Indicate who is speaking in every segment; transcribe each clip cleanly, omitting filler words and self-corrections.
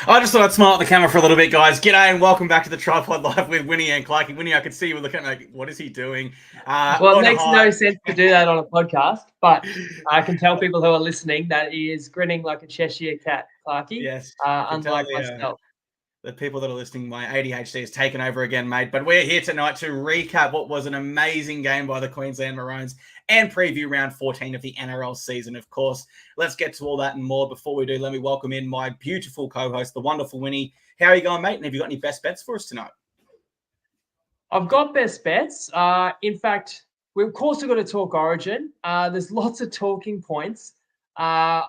Speaker 1: I just thought I'd smile at the camera for a little bit, guys. G'day and welcome back to the TryPod Live with Winnie and Clarky. Winnie, I could see you were looking at me like, what is he doing?
Speaker 2: Well, it makes no sense to do that on a podcast, but I can tell people who are listening that he is grinning like a Cheshire cat, Clarky,
Speaker 1: yes,
Speaker 2: unlike myself.
Speaker 1: The people that are listening, my ADHD has taken over again, mate. But we're here tonight to recap what was an amazing game by the Queensland Maroons and preview round 14 of the NRL season, of course. Let's get to all that and more. Before we do, let me welcome in my beautiful co-host, the wonderful Winnie. How are you going, mate? And have you got any best bets for us tonight?
Speaker 2: I've got best bets. In fact, of course, we've got to talk Origin. There's lots of talking points. How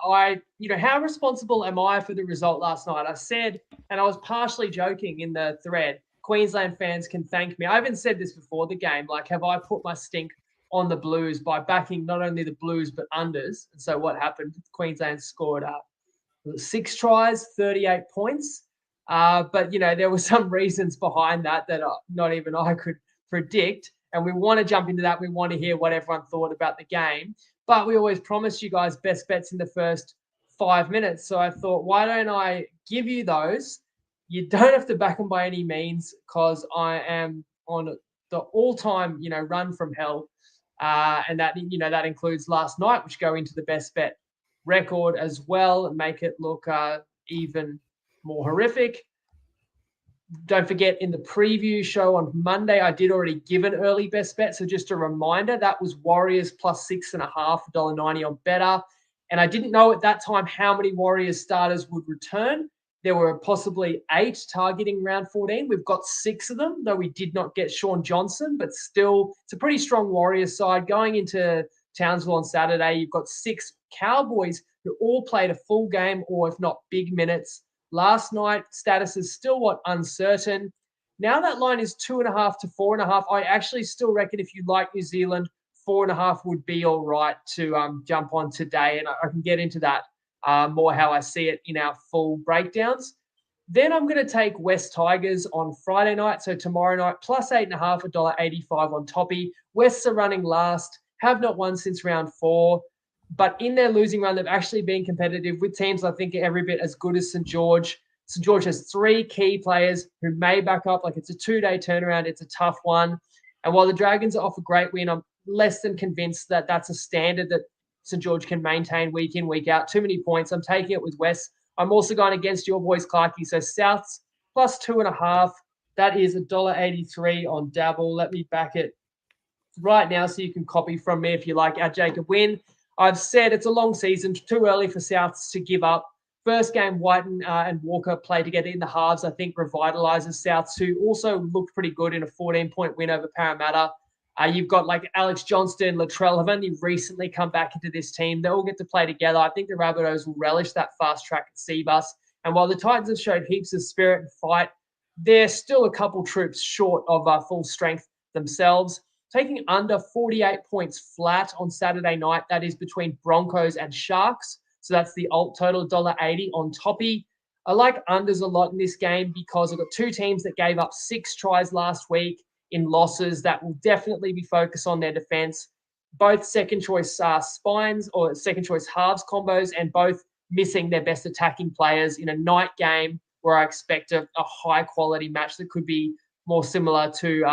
Speaker 2: responsible am I for the result last night? I said, and I was partially joking in the thread, Queensland fans can thank me. I haven't said this before the game. Like, have I put my stink on the Blues by backing not only the Blues but unders? And so what happened? Queensland scored 6 tries, 38 points. But, there were some reasons behind that not even I could predict. And we want to jump into that. We want to hear what everyone thought about the game. But we always promise you guys best bets in the first 5 minutes. So I thought, why don't I give you those? You don't have to back them by any means because I am on the all-time, run from hell. And that includes last night, which go into the best bet record as well and make it look even more horrific. Don't forget, in the preview show on Monday, I did already give an early best bet. So just a reminder, that was Warriors plus 6.5, $1.90 on Better. And I didn't know at that time how many Warriors starters would return. There were possibly 8 targeting round 14. We've got 6 of them, though we did not get Sean Johnson. But still, it's a pretty strong Warriors side. Going into Townsville on Saturday, you've got 6 Cowboys who all played a full game or, if not, big minutes. Last night, status is still uncertain. Now that line is 2.5 to 4.5. I actually still reckon if you like New Zealand, 4.5 would be all right to jump on today. And I can get into that more how I see it in our full breakdowns. Then I'm going to take West Tigers on Friday night. So tomorrow night, plus 8.5, $1.85 on Toppy. Wests are running last, have not won since round 4. But in their losing run, they've actually been competitive with teams I think every bit as good as St. George. St. George has 3 key players who may back up. Like, it's a 2-day turnaround. It's a tough one. And while the Dragons are off a great win, I'm less than convinced that that's a standard that St. George can maintain week in, week out. Too many points. I'm taking it with West. I'm also going against your boys, Clarky. So Souths plus 2.5. That is $1.83 on Dabble. Let me back it right now so you can copy from me if you like our Jacob win. I've said it's a long season, too early for Souths to give up. First game, Whiten and Walker played together in the halves, I think revitalises Souths, who also looked pretty good in a 14-point win over Parramatta. You've got like Alex Johnston, Latrell have only recently come back into this team. They all get to play together. I think the Rabbitohs will relish that fast track at Seabus. And while the Titans have showed heaps of spirit and fight, they're still a couple troops short of full strength themselves. Taking under 48 points flat on Saturday night. That is between Broncos and Sharks. So that's the alt total, $1.80 on Toppy. I like unders a lot in this game because I've got 2 teams that gave up 6 tries last week in losses that will definitely be focused on their defense. Both second choice spines or second choice halves combos and both missing their best attacking players in a night game where I expect a high quality match that could be more similar to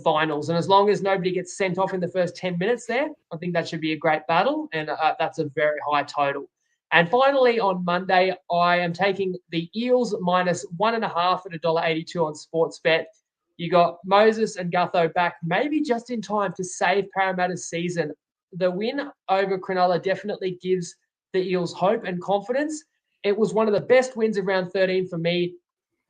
Speaker 2: finals. And as long as nobody gets sent off in the first 10 minutes there, I think that should be a great battle. And that's a very high total. And finally, on Monday, I am taking the Eels minus 1.5 at $1.82 on Sportsbet. You got Moses and Gutho back, maybe just in time to save Parramatta's season. The win over Cronulla definitely gives the Eels hope and confidence. It was one of the best wins of round 13 for me,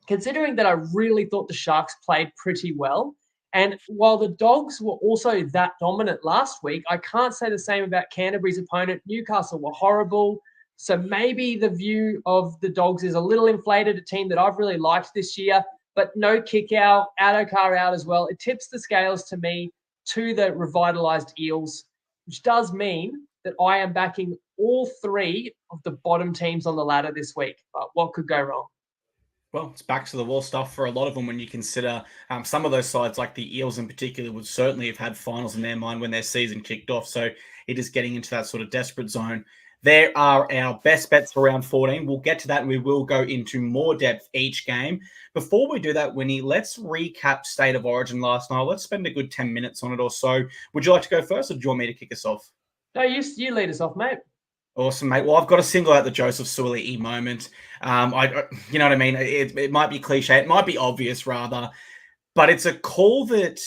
Speaker 2: considering that I really thought the Sharks played pretty well. And while the Dogs were also that dominant last week, I can't say the same about Canterbury's opponent. Newcastle were horrible. So maybe the view of the Dogs is a little inflated, a team that I've really liked this year, but no kick out, Adokar out as well. It tips the scales to me to the revitalised Eels, which does mean that I am backing all 3 of the bottom teams on the ladder this week. But what could go wrong?
Speaker 1: Well, it's back to the wall stuff for a lot of them when you consider some of those sides, like the Eels in particular, would certainly have had finals in their mind when their season kicked off. So it is getting into that sort of desperate zone. There are our best bets for round 14. We'll get to that and we will go into more depth each game. Before we do that, Winnie, let's recap State of Origin last night. Let's spend a good 10 minutes on it or so. Would you like to go first or do you want me to kick us off?
Speaker 2: No, you lead us off, mate.
Speaker 1: Awesome, mate. Well, I've got to single out the Joseph Suaalii moment. You know what I mean? It might be cliche. It might be obvious, rather. But it's a call that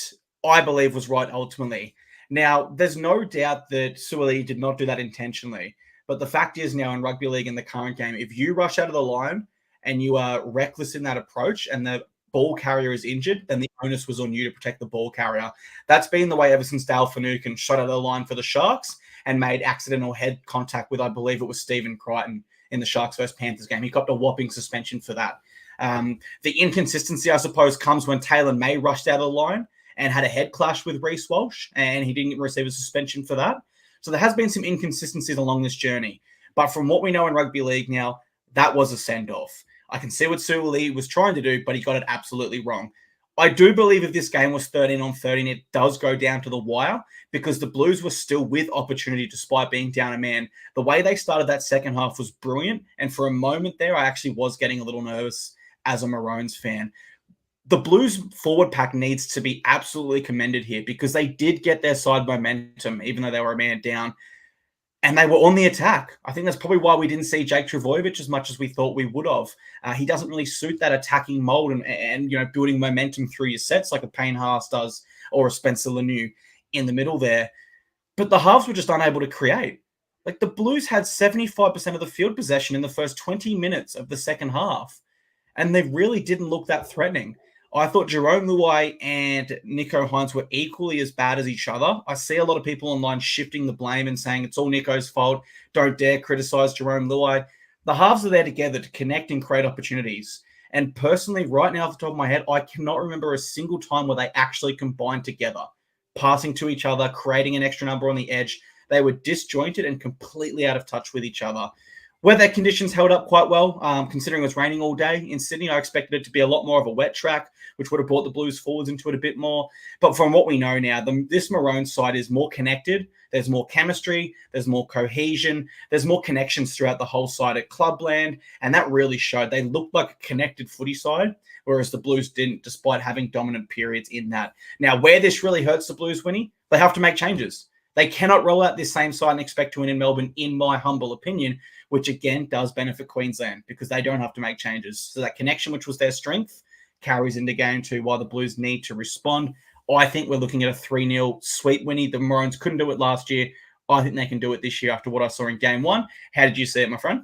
Speaker 1: I believe was right ultimately. Now, there's no doubt that Suaalii did not do that intentionally. But the fact is now in rugby league in the current game, if you rush out of the line and you are reckless in that approach and the ball carrier is injured, then the onus was on you to protect the ball carrier. That's been the way ever since Dale Finucane shot out of the line for the Sharks and made accidental head contact with, I believe it was Stephen Crichton in the Sharks versus Panthers game. He got a whopping suspension for that. The inconsistency, I suppose, comes when Taylor May rushed out of the line and had a head clash with Reece Walsh, and he didn't receive a suspension for that. So there has been some inconsistencies along this journey. But from what we know in rugby league now, that was a send-off. I can see what Suaalii was trying to do, but he got it absolutely wrong. I do believe if this game was 13-on-13, it does go down to the wire because the Blues were still with opportunity despite being down a man. The way they started that second half was brilliant. And for a moment there, I actually was getting a little nervous as a Maroons fan. The Blues forward pack needs to be absolutely commended here because they did get their side momentum, even though they were a man down. And they were on the attack. I think that's probably why we didn't see Jake Trbojevic as much as we thought we would have. He doesn't really suit that attacking mold and building momentum through your sets like a Payne Haas does or a Spencer Laniu in the middle there. But the halves were just unable to create. Like the Blues had 75% of the field possession in the first 20 minutes of the second half. And they really didn't look that threatening. I thought Jerome Luai and Nico Hines were equally as bad as each other. I see a lot of people online shifting the blame and saying it's all Nico's fault. Don't dare criticize Jerome Luai. The halves are there together to connect and create opportunities. And personally, right now, off the top of my head, I cannot remember a single time where they actually combined together, passing to each other, creating an extra number on the edge. They were disjointed and completely out of touch with each other. Weather conditions held up quite well, considering it was raining all day in Sydney. I expected it to be a lot more of a wet track, which would have brought the Blues forwards into it a bit more. But from what we know now, this Maroons side is more connected. There's more chemistry. There's more cohesion. There's more connections throughout the whole side at Clubland, and that really showed. They looked like a connected footy side, whereas the Blues didn't, despite having dominant periods in that. Now, where this really hurts the Blues, Winnie, they have to make changes. They cannot roll out this same side and expect to win in Melbourne, in my humble opinion, which again does benefit Queensland because they don't have to make changes. So that connection, which was their strength, carries into game two while the Blues need to respond. I think we're looking at a 3-0 sweep, Winnie. The Maroons couldn't do it last year. I think they can do it this year after what I saw in game one. How did you see it, my friend?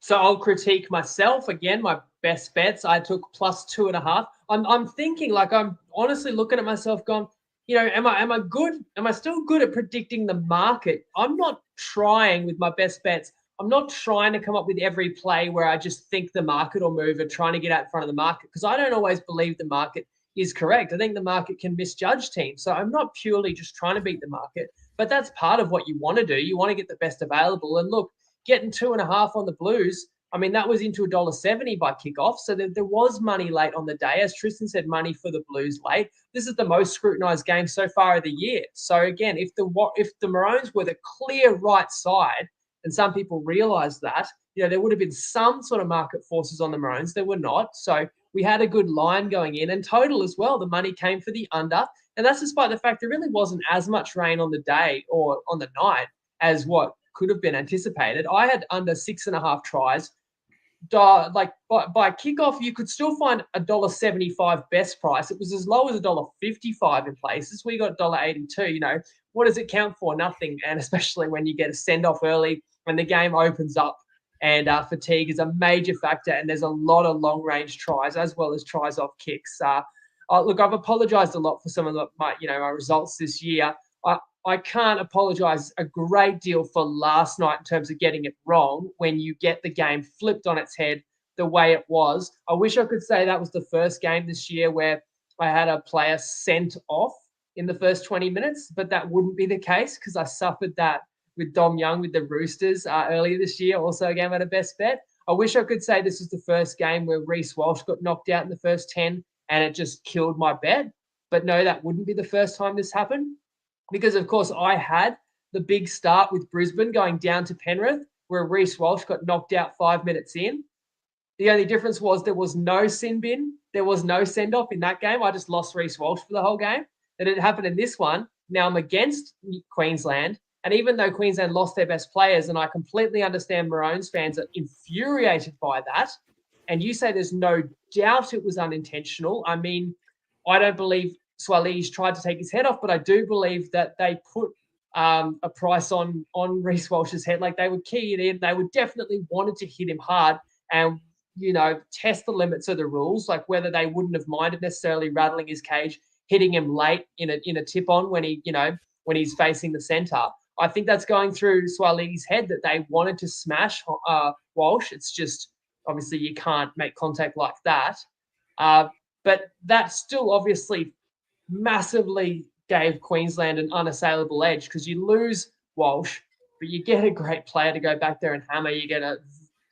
Speaker 2: So I'll critique myself again. My best bets, I took +2.5. I'm thinking, like, I'm honestly looking at myself going, am I good? Am I still good at predicting the market? I'm not trying with my best bets. I'm not trying to come up with every play where I just think the market will move and trying to get out in front of the market because I don't always believe the market is correct. I think the market can misjudge teams. So I'm not purely just trying to beat the market, but that's part of what you want to do. You want to get the best available. And look, getting 2.5 on the Blues, I mean, that was into $1.70 by kickoff. So there was money late on the day. As Tristan said, money for the Blues late. This is the most scrutinised game so far of the year. So again, if the Maroons were the clear right side, and some people realise that, there would have been some sort of market forces on the Maroons. There were not. So we had a good line going in, and total as well. The money came for the under. And that's despite the fact there really wasn't as much rain on the day or on the night as what could have been anticipated. I had under 6.5 tries. Like by kickoff, you could still find $1.75 best price. It was as low as $1.55 in places. We got $1.82. What does it count for? Nothing. And especially when you get a send off early, when the game opens up, and fatigue is a major factor. And there's a lot of long range tries as well as tries off kicks. Look, I've apologised a lot for some of my results this year. I can't apologise a great deal for last night in terms of getting it wrong when you get the game flipped on its head the way it was. I wish I could say that was the first game this year where I had a player sent off in the first 20 minutes, but that wouldn't be the case because I suffered that with Dom Young with the Roosters earlier this year, also a game at a best bet. I wish I could say this was the first game where Reece Walsh got knocked out in the first 10 and it just killed my bet. But no, that wouldn't be the first time this happened. Because, of course, I had the big start with Brisbane going down to Penrith, where Reece Walsh got knocked out 5 minutes in. The only difference was there was no sin bin. There was no send-off in that game. I just lost Reece Walsh for the whole game. That didn't happen in this one. Now I'm against Queensland. And even though Queensland lost their best players, and I completely understand Maroons fans are infuriated by that, and you say there's no doubt it was unintentional. I mean, I don't believe Swali's tried to take his head off, but I do believe that they put a price on Reece Walsh's head. Like, they would key it in. They would definitely wanted to hit him hard and, test the limits of the rules, like whether they wouldn't have minded necessarily rattling his cage, hitting him late in a tip on when when he's facing the centre. I think that's going through Swali's head that they wanted to smash Walsh. It's just, obviously, you can't make contact like that. But that still obviously massively gave Queensland an unassailable edge, because you lose Walsh, but you get a great player to go back there and hammer. You get a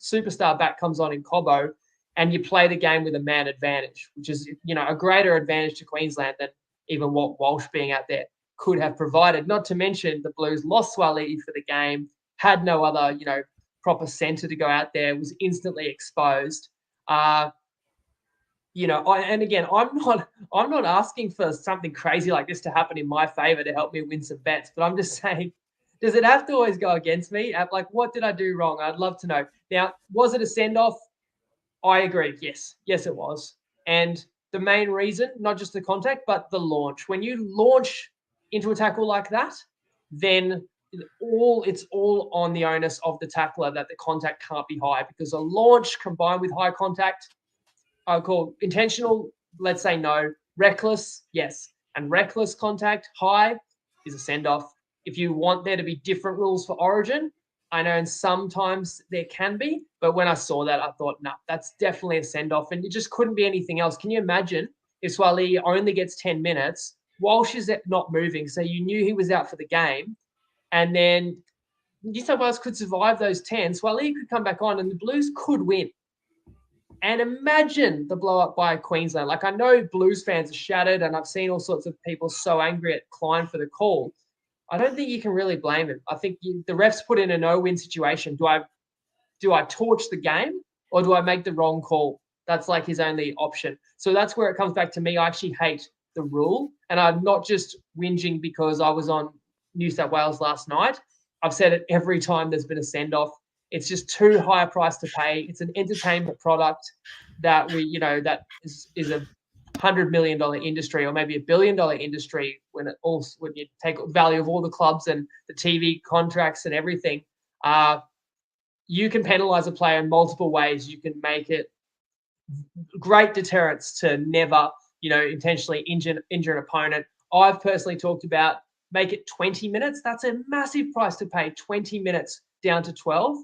Speaker 2: superstar back comes on in Cobbo, and you play the game with a man advantage, which is, a greater advantage to Queensland than even what Walsh being out there could have provided. Not to mention the Blues lost Swali for the game, had no other, proper centre to go out there, was instantly exposed. And again, I'm not asking for something crazy like this to happen in my favour to help me win some bets, but I'm just saying, does it have to always go against me? Like, what did I do wrong? I'd love to know. Now, was it a send-off? I agree. Yes, it was. And the main reason, not just the contact, but the launch. When you launch into a tackle like that, then it's all on the onus of the tackler that the contact can't be high, because a launch combined with high contact, I call intentional, let's say no. Reckless, yes. And reckless contact, high, is a send-off. If you want there to be different rules for Origin, I know, and sometimes there can be, but when I saw that, I thought, no, that's definitely a send-off, and it just couldn't be anything else. Can you imagine if Swali only gets 10 minutes, Walsh is not moving, so you knew he was out for the game, and then New South Wales could survive those 10, Swali could come back on, and the Blues could win. And imagine the blow-up by Queensland. Like, I know Blues fans are shattered, and I've seen all sorts of people so angry at Klein for the call. I don't think you can really blame him. I think the refs put in a no-win situation. Do I torch the game, or do I make the wrong call? That's like his only option. So that's where it comes back to me. I actually hate the rule, and I'm not just whinging because I was on New South Wales last night. I've said it every time there's been a send-off. It's just too high a price to pay. It's an entertainment product that that is a $100 million industry, or maybe $1 billion industry when you take value of all the clubs and the TV contracts and everything. You can penalise a player in multiple ways. You can make it great deterrence to never, intentionally injure an opponent. I've personally talked about make it 20 minutes. That's a massive price to pay, 20 minutes down to 12.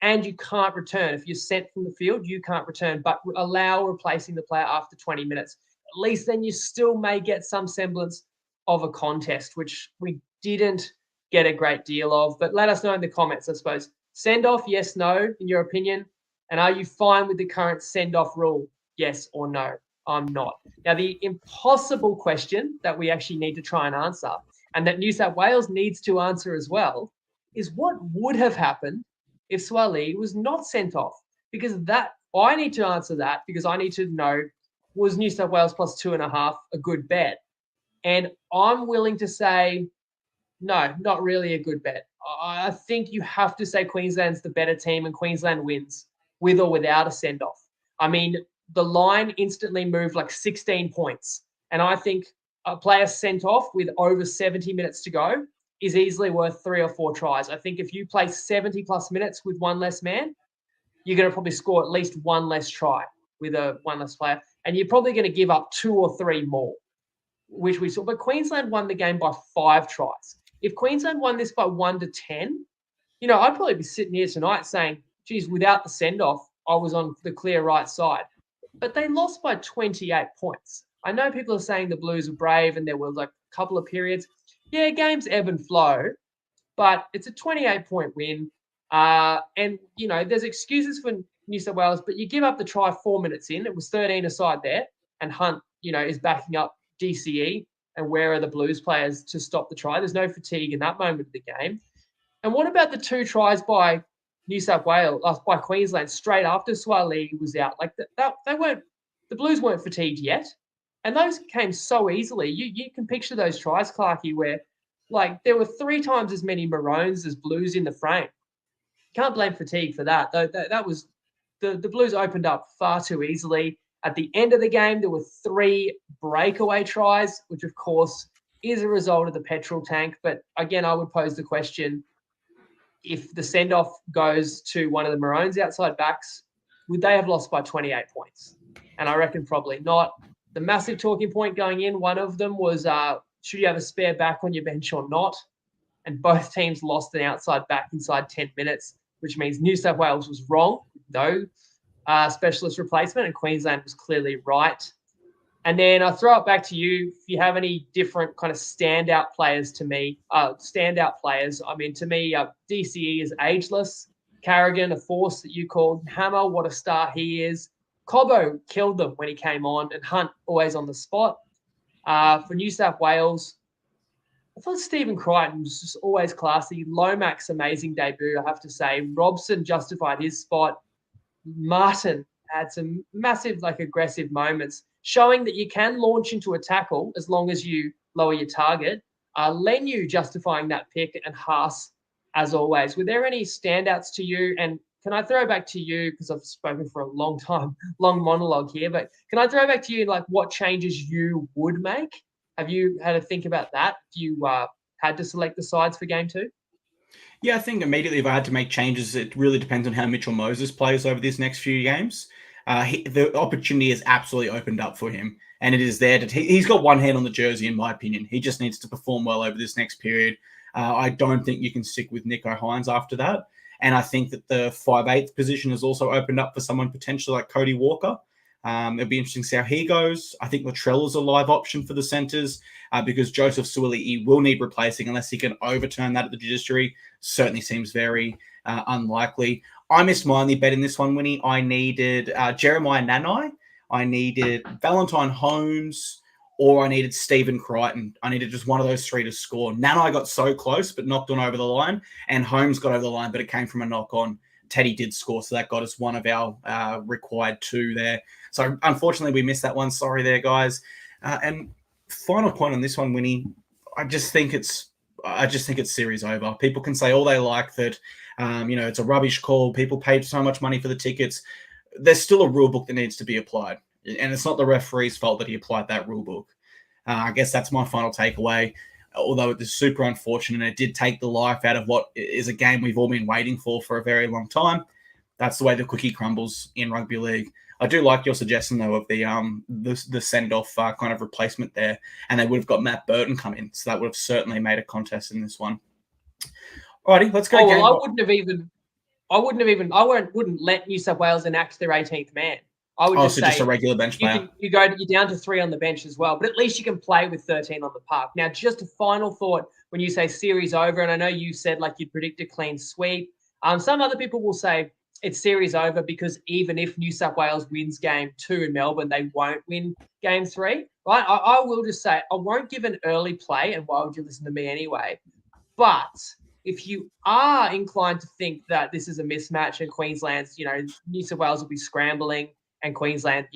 Speaker 2: And you can't return. If you're sent from the field, you can't return, but allow replacing the player after 20 minutes. At least then you still may get some semblance of a contest, which we didn't get a great deal of. But let us know in the comments, I suppose. Send off, yes, no, in your opinion. And are you fine with the current send-off rule? Yes or no? I'm not. Now, the impossible question that we actually need to try and answer, and that New South Wales needs to answer as well, is what would have happened if Swali was not sent off? Because I need to answer that, because I need to know, was New South Wales plus 2.5 a good bet? And I'm willing to say, no, not really a good bet. I think you have to say Queensland's the better team and Queensland wins with or without a send-off. I mean, the line instantly moved like 16 points. And I think a player sent off with over 70 minutes to go is easily worth 3 or 4 tries. I think if you play 70 plus minutes with one less man, you're going to probably score at least one less try with one less player. And you're probably going to give up 2 or 3 more, which we saw. But Queensland won the game by 5 tries. If Queensland won this by 1 to 10, I'd probably be sitting here tonight saying, geez, without the send-off, I was on the clear right side. But they lost by 28 points. I know people are saying the Blues were brave and there were like a couple of periods. Yeah, games ebb and flow, but it's a 28-point win. And, there's excuses for New South Wales, but you give up the try 4 minutes in. It was 13 aside there, and Hunt, is backing up DCE. and where are the Blues players to stop the try? There's no fatigue in that moment of the game. And what about the 2 tries by New South Wales, by Queensland, straight after Swali was out? Like the Blues weren't fatigued yet, and those came so easily. You can picture those tries, Clarkey, where like there were 3 times as many Maroons as Blues in the frame. Can't blame fatigue for that. That was the Blues opened up far too easily. At the end of the game, there were 3 breakaway tries, which of course is a result of the petrol tank. But again, I would pose the question, if the send-off goes to one of the Maroons outside backs, would they have lost by 28 points? And I reckon probably not. The massive talking point going in, one of them was, should you have a spare back on your bench or not? And both teams lost an outside back inside 10 minutes, which means New South Wales was wrong, no specialist replacement, and Queensland was clearly right. And then I'll throw it back to you. If you have any different kind of standout players to me, I mean, to me, DCE is ageless. Carrigan, a force that you called. Hammer, what a star he is. Cobbo killed them when he came on, and Hunt always on the spot. For New South Wales, I thought Stephen Crichton was just always classy. Lomax, amazing debut, I have to say. Robson justified his spot. Martin had some massive, aggressive moments, showing that you can launch into a tackle as long as you lower your target. Lenu justifying that pick, and Haas, as always. Were there any standouts to you? And can I throw back to you, because I've spoken for a long time, long monologue here, but can I throw back to you, what changes you would make? Have you had to think about that? You had to select the sides for game 2?
Speaker 1: Yeah, I think immediately if I had to make changes, it really depends on how Mitchell Moses plays over these next few games. The opportunity is absolutely opened up for him, and it is there. He's got one hand on the jersey, in my opinion. He just needs to perform well over this next period. I don't think you can stick with Nicho Hynes after that. And I think that the 5/8 position has also opened up for someone potentially like Cody Walker. It'll be interesting to see how he goes. I think Latrell is a live option for the centres because Joseph Suaalii will need replacing unless he can overturn that at the Judiciary. Certainly seems very unlikely. I missed my only bet in this one, Winnie. I needed Jeremiah Nanai. I needed Valentine Holmes, or I needed Stephen Crichton. I needed just one of those 3 to score. Nanai got so close, but knocked on over the line, and Holmes got over the line, but it came from a knock on. Teddy did score, so that got us one of our required 2 there. So unfortunately, we missed that one. Sorry there, guys. And final point on this one, Winnie. I just think it's series over. People can say all they like that, it's a rubbish call. People paid so much money for the tickets. There's still a rule book that needs to be applied, and it's not the referee's fault that he applied that rule book. I guess that's my final takeaway. Although it is super unfortunate, and it did take the life out of what is a game we've all been waiting for a very long time. That's the way the cookie crumbles in rugby league. I do like your suggestion, though, of the send-off kind of replacement there, and they would have got Matt Burton come in, so that would have certainly made a contest in this one. Alrighty, let's go.
Speaker 2: I wouldn't let New South Wales enact their 18th man. I would just say
Speaker 1: just a regular bench player.
Speaker 2: You're down to 3 on the bench as well, but at least you can play with 13 on the park. Now, just a final thought when you say series over, and I know you said you'd predict a clean sweep. Some other people will say it's series over because even if New South Wales wins game 2 in Melbourne, they won't win game 3. Right? I will just say I won't give an early play, and why would you listen to me anyway? But if you are inclined to think that this is a mismatch and Queensland's, New South Wales will be scrambling, and Queensland,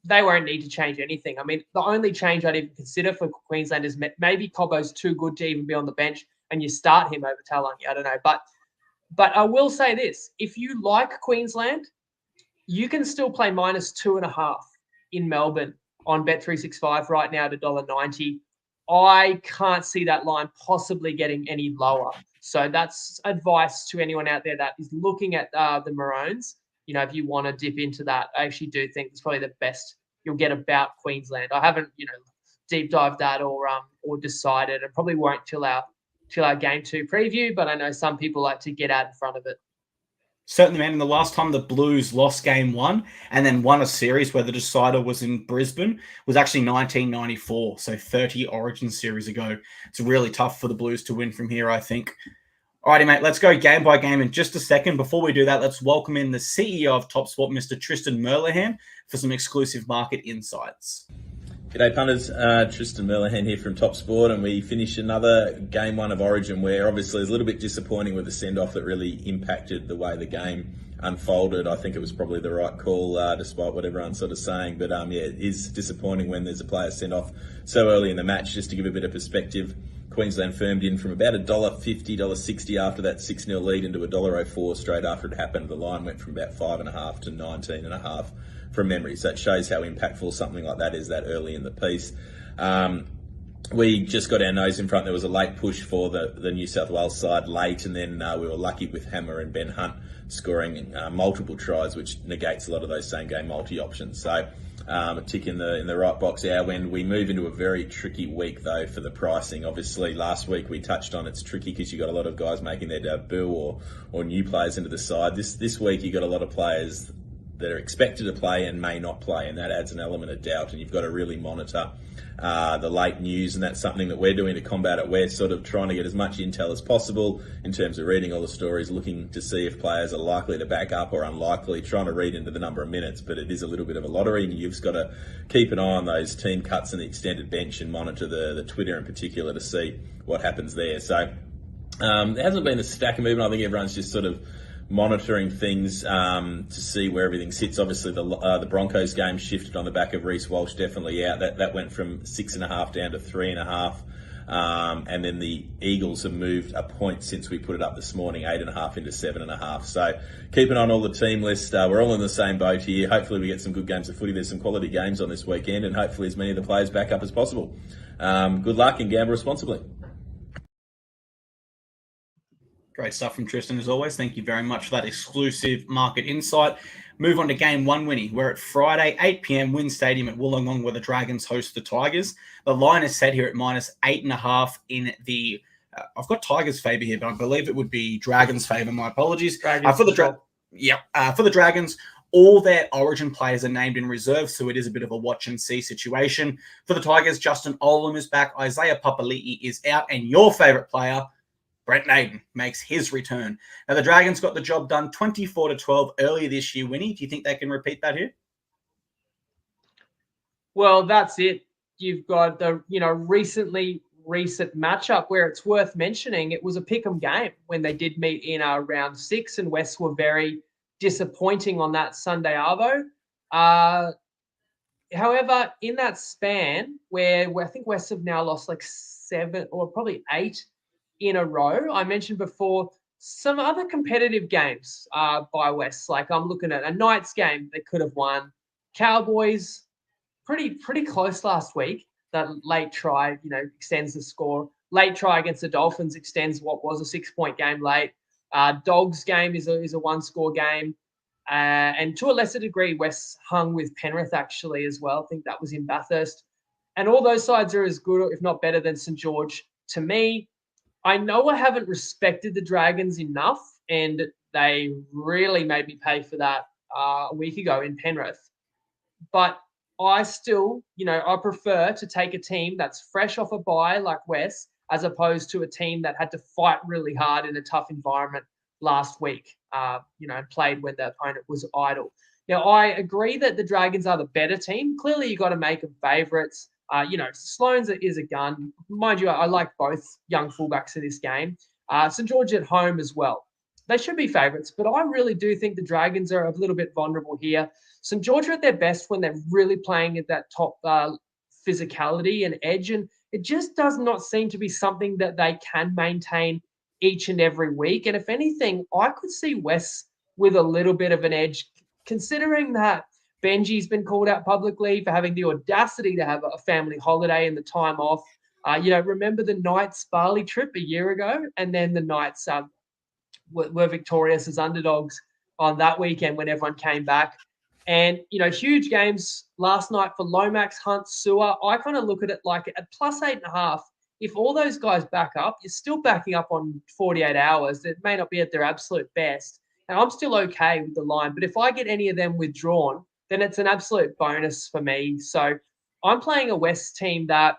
Speaker 2: they won't need to change anything. I mean, the only change I'd even consider for Queensland is maybe Cobbo's too good to even be on the bench and you start him over Talangi. I don't know. But I will say this. If you like Queensland, you can still play -2.5 in Melbourne on Bet365 right now at $1.90. I can't see that line possibly getting any lower. So that's advice to anyone out there that is looking at the Maroons. If you want to dip into that, I actually do think it's probably the best you'll get about Queensland. I haven't, deep dived that or decided, and probably won't till our game 2 preview. But I know some people like to get out in front of it.
Speaker 1: Certainly, man. And the last time the Blues lost game 1 and then won a series where the decider was in Brisbane was actually 1994, so 30 Origin series ago. It's really tough for the Blues to win from here, I think. Alrighty, mate, let's go game by game in just a second. Before we do that, let's welcome in the CEO of TopSport, Mr. Tristan Merlehan, for some exclusive market insights.
Speaker 3: G'day punters, Tristan Merlihan here from Top Sport, and we finished another game one of Origin where obviously it's a little bit disappointing with the send-off that really impacted the way the game unfolded. I think it was probably the right call despite what everyone's sort of saying, but it is disappointing when there's a player sent off so early in the match. Just to give a bit of perspective, Queensland firmed in from about $1.50, $1.60 after that 6-0 lead into $1.04 straight after it happened. The line went from about 5.5 to 19.5 from memory. So it shows how impactful something like that is that early in the piece. We just got our nose in front. There was a late push for the New South Wales side late, and then we were lucky with Hammer and Ben Hunt scoring multiple tries, which negates a lot of those same game multi options. So a tick in the right box our end. We move into a very tricky week though for the pricing. Obviously last week we touched on it's tricky because you got a lot of guys making their debut or new players into the side. This week you got a lot of players that are expected to play and may not play, and that adds an element of doubt, and you've got to really monitor the late news, and that's something that we're doing to combat it. We're sort of trying to get as much intel as possible in terms of reading all the stories, looking to see if players are likely to back up or unlikely, trying to read into the number of minutes, but it is a little bit of a lottery, and you've just got to keep an eye on those team cuts and the extended bench and monitor the Twitter in particular to see what happens there. So there hasn't been a stack of movement. I think everyone's just sort of monitoring things to see where everything sits. Obviously, the Broncos game shifted on the back of Reece Walsh definitely out. That went from 6.5 down to 3.5. And then the Eagles have moved a point since we put it up this morning, 8.5 into 7.5. So keep an eye on all the team list. We're all in the same boat here. Hopefully we get some good games of footy. There's some quality games on this weekend, and hopefully as many of the players back up as possible. Good luck and gamble responsibly.
Speaker 1: Great stuff from Tristan as always. Thank you very much for that exclusive market insight. Move on to game one, Winnie. We're at Friday, 8 p.m, Wynn Stadium at Wollongong, where the Dragons host the Tigers. The line is set here at -8.5 in the... I've got Tigers' favour here, but I believe it would be Dragons' favour. My apologies. For the Dragons, all their Origin players are named in reserve, so it is a bit of a watch-and-see situation. For the Tigers, Justin Olam is back, Isaiah Papali'i is out, and your favourite player, Brent Naden, makes his return. Now, the Dragons got the job done 24-12 earlier this year, Winnie. Do you think they can repeat that here?
Speaker 2: Well, that's it. You've got the, recent matchup where it's worth mentioning. It was a pick'em game when they did meet in round 6, and West were very disappointing on that Sunday arvo. However, in that span where I think West have now lost like 7 or probably 8 in a row. I mentioned before some other competitive games by West. Like I'm looking at a Knights game they could have won. Cowboys, pretty close last week. That late try, extends the score. Late try against the Dolphins extends what was a 6-point game late. Dogs game is a 1-score game. And to a lesser degree, West hung with Penrith actually as well. I think that was in Bathurst. And all those sides are as good, if not better, than St. George to me. I know I haven't respected the Dragons enough, and they really made me pay for that a week ago in Penrith. But I still, I prefer to take a team that's fresh off a bye like West, as opposed to a team that had to fight really hard in a tough environment last week, and played when the opponent was idle. Now, I agree that the Dragons are the better team. Clearly, you got to make them favourites. Sloane's is a gun. Mind you, I like both young fullbacks in this game. St. George at home as well. They should be favourites, but I really do think the Dragons are a little bit vulnerable here. St. George are at their best when they're really playing at that top physicality and edge, and it just does not seem to be something that they can maintain each and every week. And if anything, I could see West with a little bit of an edge, considering that Benji's been called out publicly for having the audacity to have a family holiday and the time off. Remember the Knights Bali trip a year ago? And then the Knights were victorious as underdogs on that weekend when everyone came back. And, huge games last night for Lomax, Hunt, Sewer. I kind of look at it like at +8.5. If all those guys back up, you're still backing up on 48 hours. It may not be at their absolute best. And I'm still okay with the line. But if I get any of them withdrawn, then it's an absolute bonus for me. So I'm playing a West team that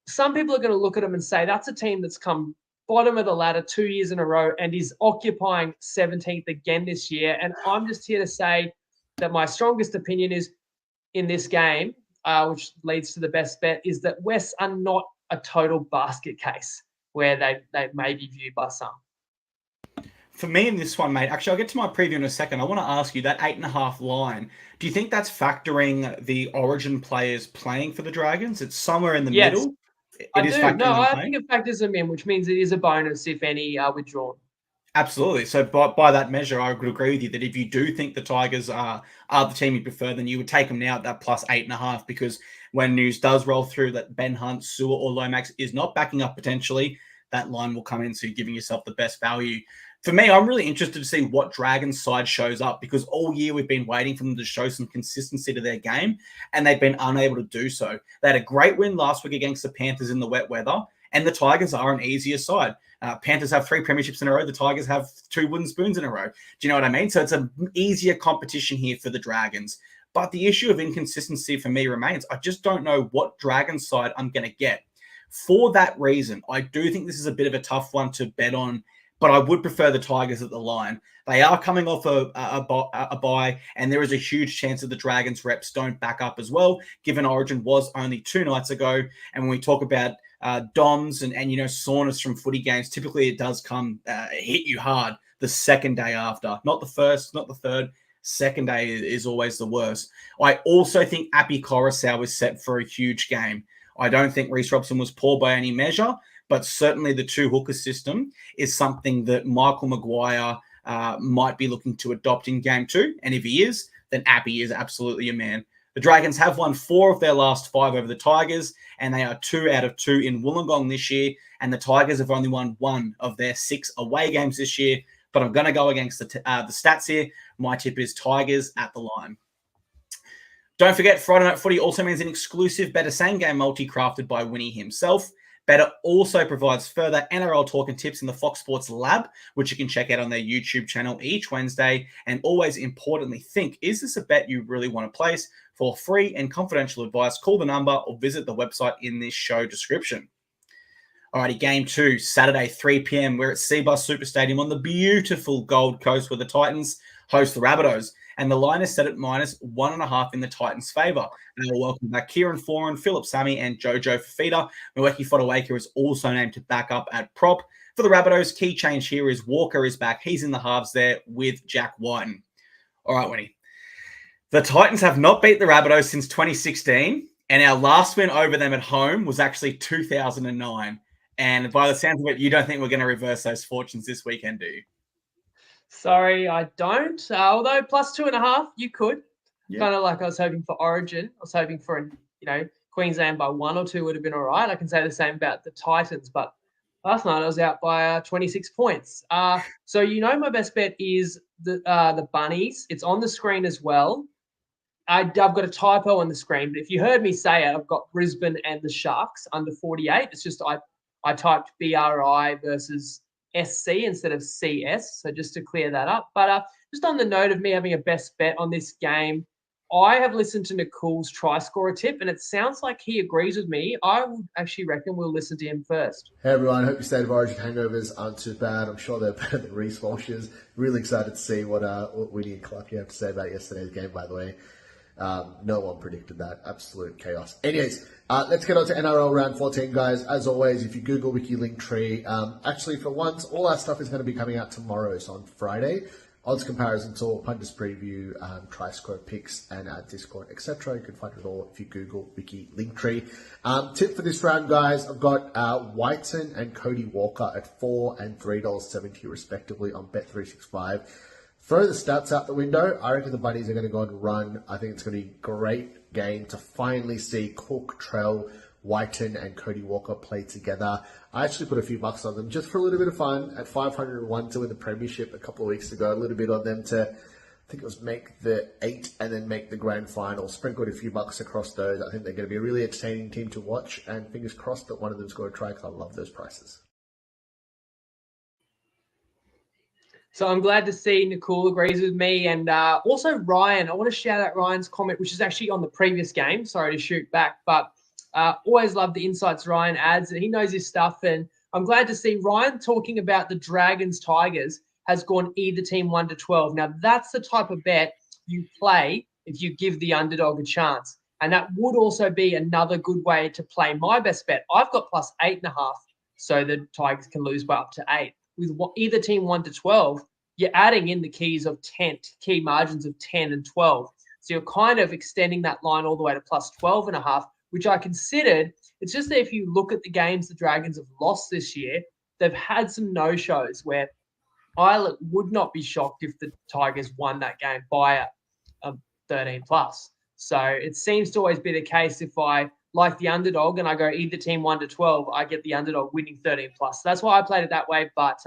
Speaker 2: some people are going to look at them and say that's a team that's come bottom of the ladder 2 years in a row and is occupying 17th again this year. And I'm just here to say that my strongest opinion is in this game, which leads to the best bet, is that Wests are not a total basket case where they may be viewed by some.
Speaker 1: For me in this one, mate, actually, I'll get to my preview in a second. I want to ask you that 8.5 line. Do you think that's factoring the Origin players playing for the Dragons? It's somewhere in the middle.
Speaker 2: I do. No, I think it factors them in, which means it is a bonus if any are withdrawn.
Speaker 1: Absolutely. So by that measure, I would agree with you that if you do think the Tigers are the team you prefer, then you would take them now at that plus 8.5, because when news does roll through that Ben Hunt, Sewer, or Lomax is not backing up potentially, that line will come in, so you're giving yourself the best value. For me, I'm really interested to see what Dragons side shows up, because all year we've been waiting for them to show some consistency to their game, and they've been unable to do so. They had a great win last week against the Panthers in the wet weather, and the Tigers are an easier side. Panthers have 3 premierships in a row. The Tigers have 2 wooden spoons in a row. Do you know what I mean? So it's an easier competition here for the Dragons. But the issue of inconsistency for me remains. I just don't know what Dragons side I'm going to get. For that reason, I do think this is a bit of a tough one to bet on, but I would prefer the Tigers at the line. They are coming off a bye, and there is a huge chance that the Dragons reps don't back up as well, given Origin was only 2 nights ago. And when we talk about DOMs and soreness from footy games, typically it does come hit you hard the second day after. Not the first, not the third. Second day is always the worst. I also think Api Coruscant is set for a huge game. I don't think Reece Robson was poor by any measure, but certainly the 2 hooker system is something that Michael Maguire might be looking to adopt in game 2. And if he is, then Api is absolutely a man. The Dragons have won 4 of their last 5 over the Tigers, and they are 2 out of 2 in Wollongong this year. And the Tigers have only won 1 of their 6 away games this year. But I'm going to go against the stats here. My tip is Tigers at the line. Don't forget, Friday Night Footy also means an exclusive Better Same Game multi crafted by Winnie himself. Better also provides further NRL talk and tips in the Fox Sports Lab, which you can check out on their YouTube channel each Wednesday. And always importantly, think, is this a bet you really want to place? For free and confidential advice, call the number or visit the website in this show description. Alrighty, game 2, Saturday, 3 p.m. We're at Seabus Super Stadium on the beautiful Gold Coast, where the Titans host the Rabbitohs. And the line is set at -1.5 in the Titans' favour. And we'll welcome back Kieran Foran, Philip Sammy, and Jojo Fafita. Mweki Fotuaika is also named to back up at prop. For the Rabbitohs, key change here is Walker is back. He's in the halves there with Jack Whiten. All right, Winnie. The Titans have not beat the Rabbitohs since 2016, and our last win over them at home was actually 2009. And by the sounds of it, you don't think we're going to reverse those fortunes this weekend, do you?
Speaker 2: Sorry, I don't. Although +2.5, you could.
Speaker 1: Yeah.
Speaker 2: Kind of like I was hoping for Origin. I was hoping for, Queensland by 1 or 2 would have been all right. I can say the same about the Titans, but last night I was out by 26 points. So my best bet is the Bunnies. It's on the screen as well. I've got a typo on the screen, but if you heard me say it, I've got Brisbane and the Sharks under 48. It's just I typed BRI versus SC instead of CS, so just to clear that up. But just on the note of me having a best bet on this game, I have listened to Nicole's try scorer tip, and it sounds like he agrees with me. I would actually reckon we'll listen to him first.
Speaker 4: Hey everyone, hope your State of Origin hangovers aren't too bad. I'm sure they're better than Reece Walsh's. Really excited to see what Winnie and Clucky have to say about yesterday's game, by the way. No one predicted that. Absolute chaos. Anyways, let's get on to NRL round 14, guys. As always, if you Google Wiki Linktree, actually for once, all our stuff is going to be coming out tomorrow, so on Friday. Odds comparison tool, punters preview, try-score picks, and Discord, etc. You can find it all if you Google Wiki Linktree. Tip for this round, guys, I've got Whiten and Cody Walker at $4 and $3.70 respectively on Bet365. Throw the stats out the window. I reckon the Bunnies are going to go and run. I think it's going to be a great game to finally see Cook, Trell, Whiten, and Cody Walker play together. I actually put a few bucks on them just for a little bit of fun at 501 to win the premiership a couple of weeks ago. A little bit on them to, I think it was make the 8 and then make the grand final. Sprinkled a few bucks across those. I think they're going to be a really entertaining team to watch, and fingers crossed that one of them's going to try, because I love those prices.
Speaker 2: So I'm glad to see Nicole agrees with me. And also Ryan, I want to shout out Ryan's comment, which is actually on the previous game. Sorry to shoot back, but always love the insights Ryan adds. He knows his stuff. And I'm glad to see Ryan talking about the Dragons Tigers has gone either team 1 to 12. Now, that's the type of bet you play if you give the underdog a chance. And that would also be another good way to play my best bet. I've got plus 8.5, so the Tigers can lose by up to 8. With either team 1 to 12, you're adding in the keys of 10, key margins of 10 and 12. So you're kind of extending that line all the way to plus 12.5, which I considered. It's just that if you look at the games the Dragons have lost this year, they've had some no-shows where I would not be shocked if the Tigers won that game by a 13 plus. So it seems to always be the case if I like the underdog and I go either team 1 to 12, I get the underdog winning 13 plus. So that's why I played it that way, but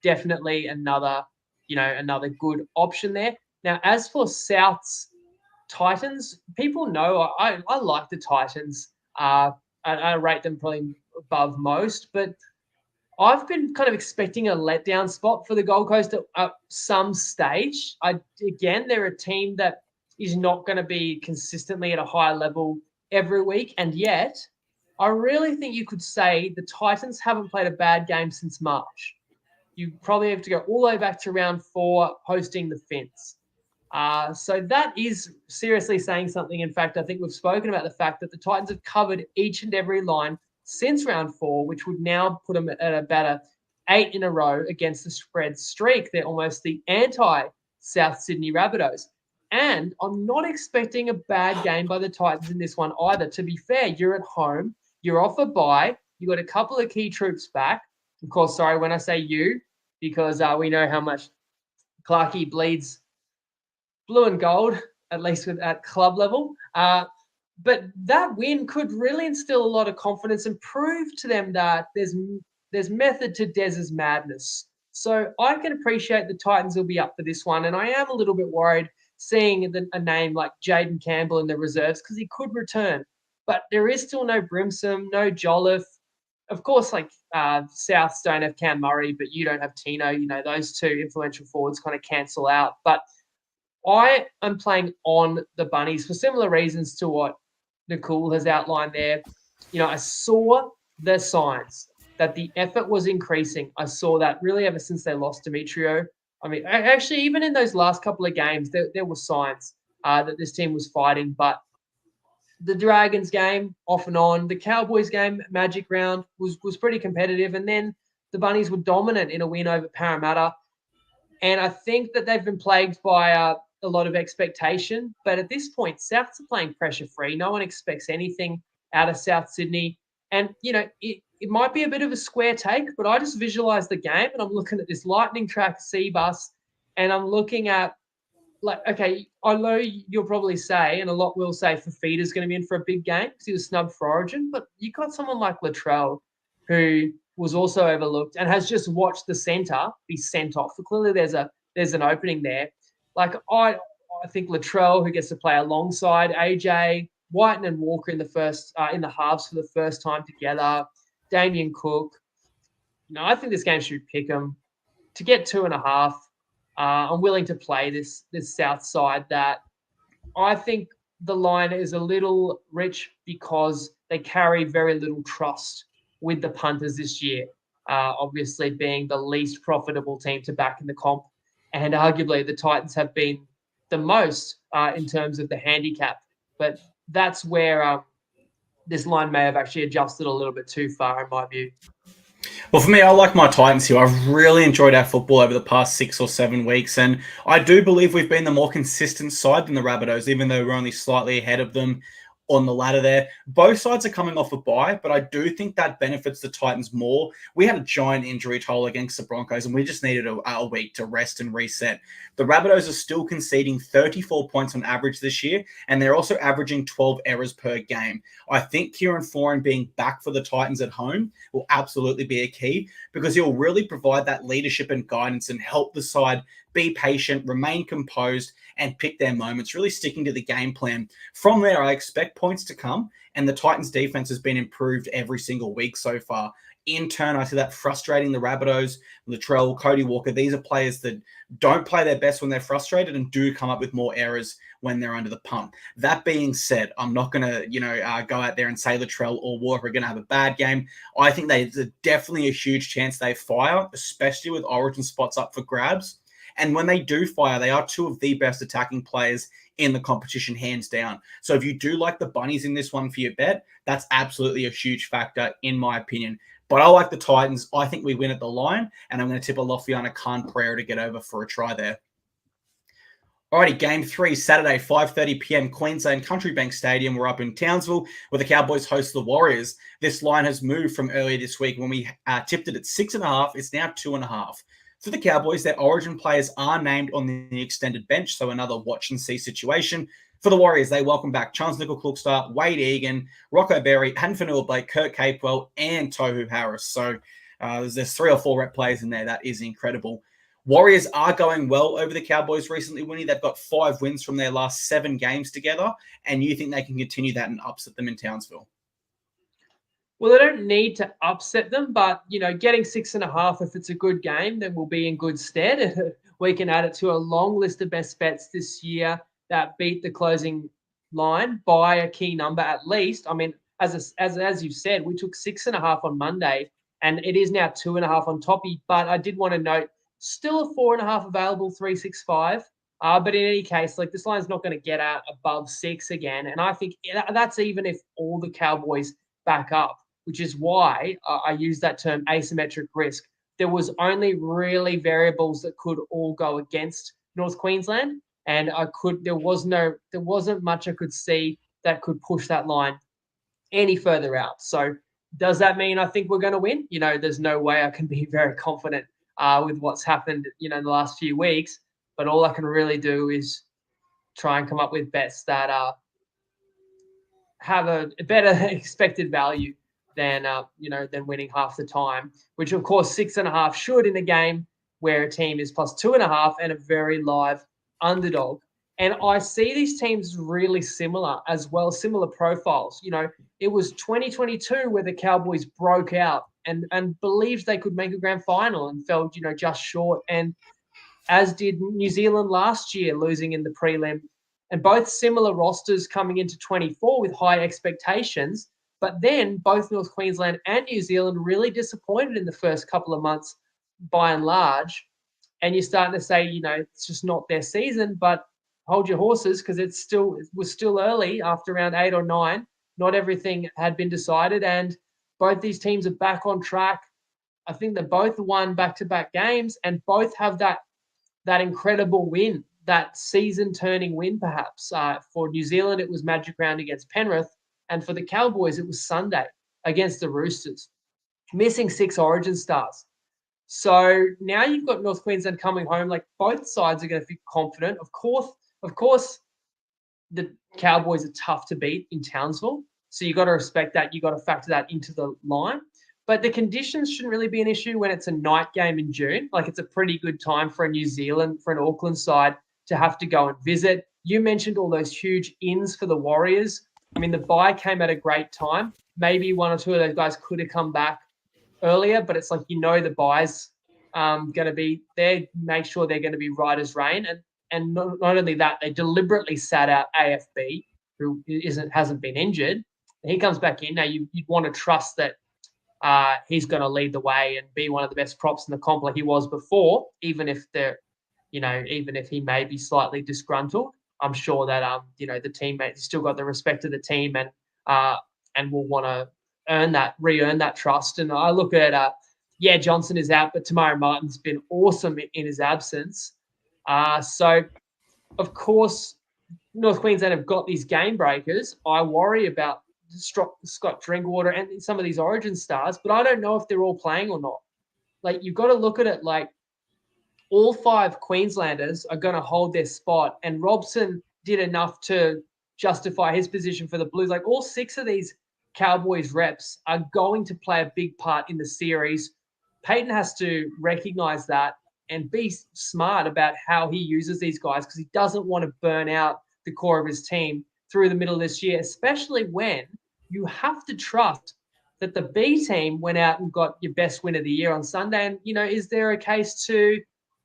Speaker 2: definitely another good option there. Now, as for South's Titans, people know I like the Titans. I rate them probably above most, but I've been kind of expecting a letdown spot for the Gold Coast at some stage. They're a team that is not going to be consistently at a high level every week. And yet, I really think you could say the Titans haven't played a bad game since March. You probably have to go all the way back to round 4 hosting the Finns. So that is seriously saying something. In fact, I think we've spoken about the fact that the Titans have covered each and every line since round 4, which would now put them at about 8 in a row against the spread streak. They're almost the anti-South Sydney Rabbitohs. And I'm not expecting a bad game by the Titans in this one either. To be fair, you're at home. You're off a bye. You've got a couple of key troops back. Of course, sorry, when I say you, because we know how much Clarkey bleeds blue and gold, at least at club level. But that win could really instill a lot of confidence and prove to them that there's method to Dez's madness. So I can appreciate the Titans will be up for this one. And I am a little bit worried seeing a name like Jaden Campbell in the reserves because he could return. But there is still no Brimson, no Jolliffe. Of course, Souths don't have Cam Murray, but you don't have Tino. Those two influential forwards kind of cancel out. But I am playing on the Bunnies for similar reasons to what Nicole has outlined there. I saw the signs that the effort was increasing. I saw that really ever since they lost Demetrio. I mean, actually, even in those last couple of games, there were signs that this team was fighting. But the Dragons game, off and on, the Cowboys game, Magic Round, was pretty competitive. And then the Bunnies were dominant in a win over Parramatta. And I think that they've been plagued by a lot of expectation. But at this point, Souths are playing pressure-free. No one expects anything out of South Sydney. And, it might be a bit of a square take, but I just visualize the game and I'm looking at this lightning track C-bus and I'm looking at, okay, I know you'll probably say, and a lot will say, Fafita's going to be in for a big game because he was snubbed for Origin, but you got someone like Latrell who was also overlooked and has just watched the centre be sent off. So clearly there's an opening there. I think Latrell, who gets to play alongside AJ, Whiten and Walker in the halves for the first time together, Damien Cook. I think this game should pick them to get 2.5. I'm willing to play this South side that I think the line is a little rich because they carry very little trust with the punters this year, obviously being the least profitable team to back in the comp. And arguably the Titans have been the most in terms of the handicap. But that's where this line may have actually adjusted a little bit too far in my view.
Speaker 1: Well, for me, I like my Titans here. I've really enjoyed our football over the past 6 or 7 weeks, and I do believe we've been the more consistent side than the Rabbitohs, even though we're only slightly ahead of them on the ladder there. Both sides are coming off a bye, but I do think that benefits the Titans more. We had a giant injury toll against the Broncos, and we just needed a week to rest and reset. The Rabbitohs are still conceding 34 points on average this year, and they're also averaging 12 errors per game. I think Kieran Foran being back for the Titans at home will absolutely be a key because he'll really provide that leadership and guidance and help the side be patient, remain composed, and pick their moments, really sticking to the game plan. From there, I expect points to come, and the Titans' defense has been improved every single week so far. In turn, I see that frustrating the Rabbitohs, Latrell, Cody Walker. These are players that don't play their best when they're frustrated and do come up with more errors when they're under the pump. That being said, I'm not going to, go out there and say Latrell or Walker are going to have a bad game. I think there's definitely a huge chance they fire, especially with Origin spots up for grabs. And when they do fire, they are two of the best attacking players in the competition, hands down. So if you do like the Bunnies in this one for your bet, that's absolutely a huge factor in my opinion. But I like the Titans. I think we win at the line, and I'm going to tip a Lofiana Khan Pereira to get over for a try there. Alrighty, game 3, Saturday, 5:30 p.m. Queensland Country Bank Stadium. We're up in Townsville where the Cowboys host the Warriors. This line has moved from earlier this week when we tipped it at 6.5. It's now 2.5. For the Cowboys, their origin players are named on the extended bench, so another watch and see situation. For the Warriors, they welcome back Charles Nickel-Klugstad, Wade Egan, Rocco Berry, Hanfanua Blake, Kurt Capewell, and Tohu Harris. So there's 3 or 4 rep players in there. That is incredible. Warriors are going well over the Cowboys recently, Winnie. They've got 5 wins from their last 7 games together, and you think they can continue that and upset them in Townsville?
Speaker 2: Well, they don't need to upset them, but, getting 6.5, if it's a good game, then we'll be in good stead. We can add it to a long list of best bets this year that beat the closing line by a key number at least. I mean, as you've said, we took 6.5 on Monday, and it is now 2.5 on Toppy, but I did want to note, still a 4.5 available, 365. But in any case, this line's not going to get out above 6 again. And I think that's even if all the Cowboys back up, which is why I use that term asymmetric risk. There was only really variables that could all go against North Queensland. And there wasn't much I could see that could push that line any further out. So does that mean I think we're going to win? There's no way I can be very confident with what's happened, in the last few weeks. But all I can really do is try and come up with bets that have a better expected value than winning half the time, which of course 6.5 should in a game where a team is plus 2.5 and a very live underdog. And I see these teams really similar as well, similar profiles. It was 2022 where the Cowboys broke out and believed they could make a grand final and fell, just short. And as did New Zealand last year, losing in the prelim. And both similar rosters coming into 24 with high expectations. But then both North Queensland and New Zealand really disappointed in the first couple of months by and large. And you're starting to say, it's just not their season, but hold your horses because it was still early after round 8 or 9. Not everything had been decided, and both these teams are back on track. I think they both won back-to-back games and both have that incredible win, that season-turning win perhaps. For New Zealand, it was Magic Round against Penrith, and for the Cowboys, it was Sunday against the Roosters, missing 6 origin stars. So now you've got North Queensland coming home. Both sides are going to be confident. Of course, the Cowboys are tough to beat in Townsville. So you've got to respect that. You've got to factor that into the line. But the conditions shouldn't really be an issue when it's a night game in June. It's a pretty good time for a New Zealand, for an Auckland side to have to go and visit. You mentioned all those huge ins for the Warriors. I mean, the bye came at a great time. Maybe 1 or 2 of those guys could have come back earlier, but it's the bye's going to be there. Make sure they're going to be right as rain. And not only that, they deliberately sat out AFB, who hasn't been injured. He comes back in. Now, you'd want to trust that he's going to lead the way and be one of the best props in the comp like he was before, even if he may be slightly disgruntled. I'm sure that the teammates still got the respect of the team and will want to re-earn that trust. And I look at Johnson is out, but Tamari Martin's been awesome in his absence. So of course North Queensland have got these game breakers. I worry about Scott Drinkwater and some of these origin stars, but I don't know if they're all playing or not. You've got to look at it all 5 Queenslanders are going to hold their spot, and Robson did enough to justify his position for the Blues. All 6 of these Cowboys reps are going to play a big part in the series. Peyton has to recognize that and be smart about how he uses these guys, because he doesn't want to burn out the core of his team through the middle of this year, especially when you have to trust that the B team went out and got your best win of the year on Sunday. And, is there a case to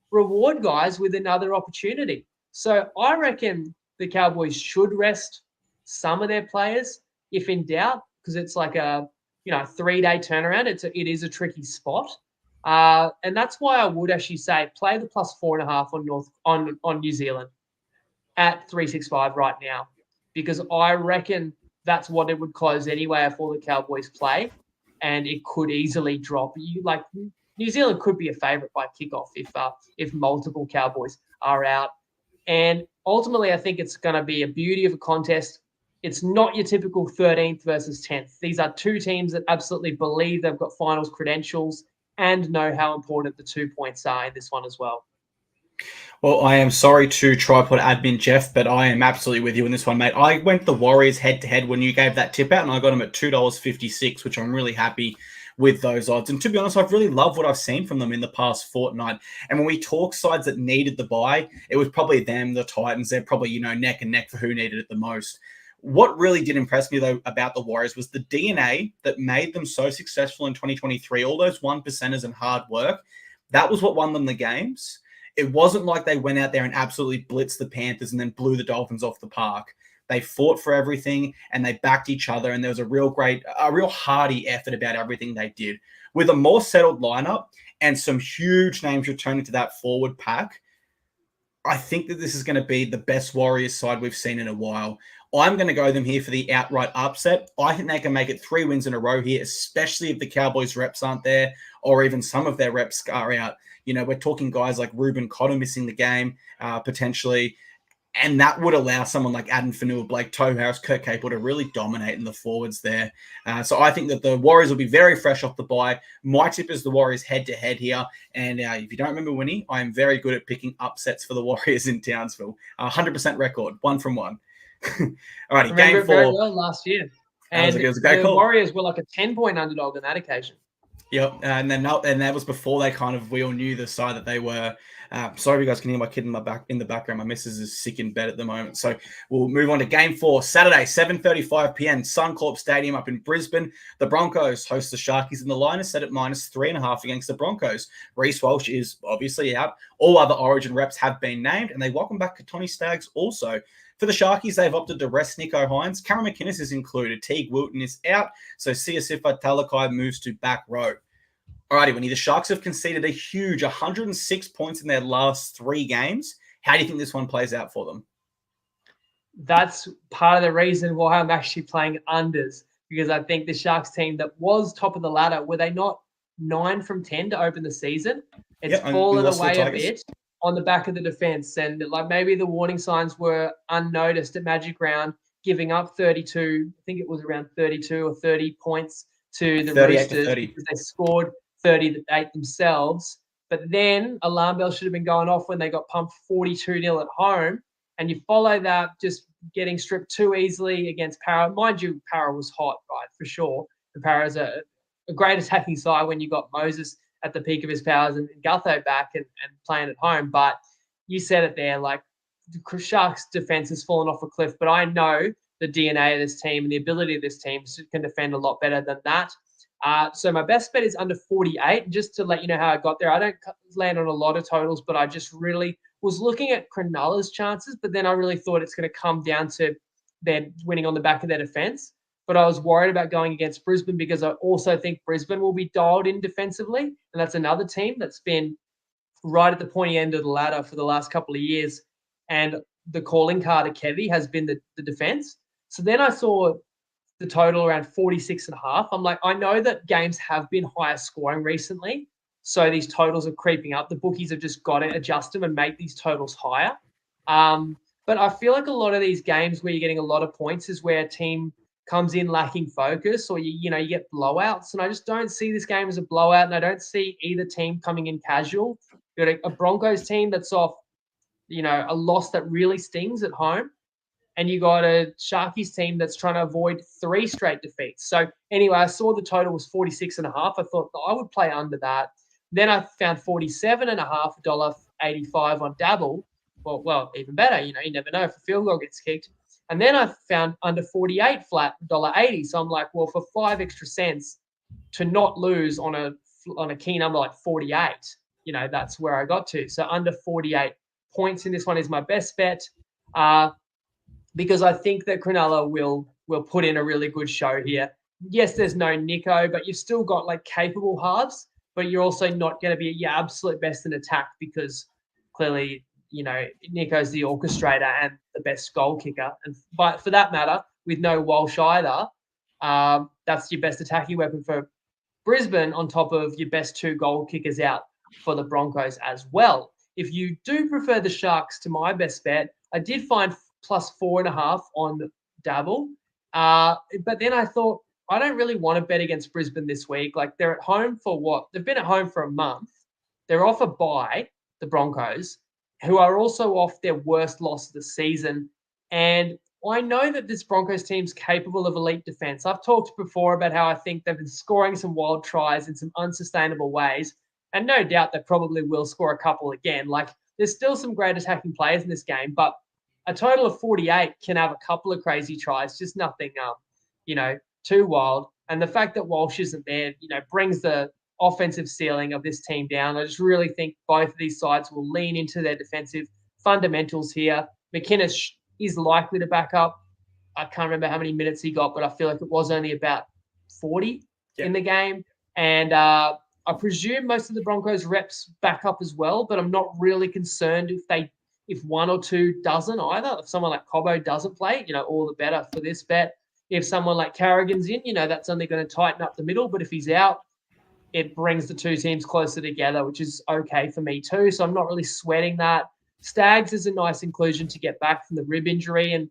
Speaker 2: reward guys with another opportunity? So I reckon the Cowboys should rest some of their players if in doubt, because it's a 3-day turnaround. It is a tricky spot. And that's why I would actually say play the +4.5 on New Zealand at 365 right now, because I reckon that's what it would close anyway if all the Cowboys play, and it could easily drop. New Zealand could be a favourite by kickoff if multiple Cowboys are out, and ultimately I think it's going to be a beauty of a contest. It's not your typical 13th versus 10th. These are two teams that absolutely believe they've got finals credentials and know how important the 2 points are in this one as well.
Speaker 1: Well, I am sorry to TryPod admin Jeff, but I am absolutely with you in this one, mate. I went the Warriors head-to-head when you gave that tip out, and I got them at $2.56, which I'm really happy with those odds. And to be honest, I've really loved what I've seen from them in the past fortnight. And when we talk sides that needed the bye, it was probably them, the Titans. They're probably, neck and neck for who needed it the most. What really did impress me, though, about the Warriors was the DNA that made them so successful in 2023. All those 1%ers and hard work, that was what won them the games. It wasn't like they went out there and absolutely blitzed the Panthers and then blew the Dolphins off the park. They fought for everything and they backed each other, and there was a real hearty effort about everything they did. With a more settled lineup and some huge names returning to that forward pack, I think that this is going to be the best Warriors side we've seen in a while. I'm going to go them here for the outright upset. I think they can make it 3 wins in a row here, especially if the Cowboys reps aren't there or even some of their reps are out. We're talking guys like Ruben Cotter missing the game potentially, and that would allow someone like Adam Fanua, Blake Toehouse, Kurt Capel to really dominate in the forwards there. So I think that the Warriors will be very fresh off the bye. My tip is the Warriors head-to-head here. And if you don't remember, Winnie, I am very good at picking upsets for the Warriors in Townsville. 100% record, 1 from 1. All righty, game 4.
Speaker 2: Very well last year. And the
Speaker 1: call.
Speaker 2: Warriors were like a 10-point underdog on that occasion.
Speaker 1: Yep, and that was before we all knew the side that they were. Sorry, you guys can hear my kid in the background. My missus is sick in bed at the moment, so we'll move on to Game 4, Saturday, 7:35 p.m. Suncorp Stadium up in Brisbane. The Broncos host the Sharkies, and the line is set at -3.5 against the Broncos. Reece Walsh is obviously out. All other Origin reps have been named, and they welcome back Tony Staggs also. For the Sharkies, they've opted to rest Nico Hines. Cameron McInnes is included. Teague Wilton is out. So Siosifa Talakai moves to back row. Alrighty, Winnie, the Sharks have conceded a huge 106 points in their last 3 games. How do you think this one plays out for them?
Speaker 2: That's part of the reason why I'm actually playing unders, because I think the Sharks team that was top of the ladder, were they not 9 from 10 to open the season? It's fallen away a bit on the back of the defense, and like maybe the warning signs were unnoticed at Magic Round, giving up 32. I think it was around 32 or 30 points to the Roosters because they scored 38 themselves. But then alarm bells should have been going off when they got pumped 42-0 at home, and you follow that just getting stripped too easily against Para. Mind you, Para was hot, right, for sure. And Para is a great attacking side when you got Moses at the peak of his powers and Gutho back and playing at home. But you said it there, like the Sharks defense has fallen off a cliff, but I know the DNA of this team and the ability of this team can defend a lot better than that. So my best bet is under 48. Just to let you know how I got there, I don't land on a lot of totals, but I just really was looking at Cronulla's chances, but then I really thought it's going to come down to their winning on the back of their defense. But I was worried about going against Brisbane because I also think Brisbane will be dialed in defensively. And that's another team that's been right at the pointy end of the ladder for the last couple of years. And the calling card of Kevy has been the defense. So then I saw the total around 46.5. I'm like, I know that games have been higher scoring recently, so these totals are creeping up. The bookies have just got to adjust them and make these totals higher. But I feel like a lot of these games where you're getting a lot of points is where a team comes in lacking focus, or you get blowouts. And I just don't see this game as a blowout, and I don't see either team coming in casual. You got a Broncos team that's off, a loss that really stings at home. And you got a Sharkies team that's trying to avoid 3 straight defeats. So anyway, I saw the total was 46.5. I thought I would play under that. Then I found 47.5, $1.85 on Dabble. Well, even better. You never know if a field goal gets kicked. And then I found under 48 flat, $1.80. So I'm like, well, for 5 extra cents to not lose on a key number like 48, that's where I got to. So under 48 points in this one is my best bet. Because I think that Cronulla will put in a really good show here. Yes, there's no Nico, but you've still got like capable halves. but you're also not going to be at your absolute best in attack because clearly, Nico's the orchestrator and the best goal kicker. But for that matter, with no Walsh either, that's your best attacking weapon for Brisbane on top of your best 2 goal kickers out for the Broncos as well. If you do prefer the Sharks to my best bet, I did find +4.5 on Dabble. But then I thought, I don't really want to bet against Brisbane this week. Like, they're at home for what? They've been at home for a month. They're off a bye, the Broncos, who are also off their worst loss of the season. And I know that this Broncos team's capable of elite defense. I've talked before about how I think they've been scoring some wild tries in some unsustainable ways. And no doubt they probably will score a couple again. Like, there's still some great attacking players in this game, but a total of 48 can have a couple of crazy tries, just nothing, too wild. And the fact that Walsh isn't there, brings the offensive ceiling of this team down. I just really think both of these sides will lean into their defensive fundamentals here. McInnes is likely to back up. I can't remember how many minutes he got, but I feel like it was only about 40 in the game. And I presume most of the Broncos reps back up as well, but I'm not really concerned if 1 or 2 doesn't either. If someone like Cobbo doesn't play, all the better for this bet. If someone like Carrigan's in, that's only going to tighten up the middle. But if he's out, it brings the 2 teams closer together, which is okay for me too. So I'm not really sweating that. Stags is a nice inclusion to get back from the rib injury. And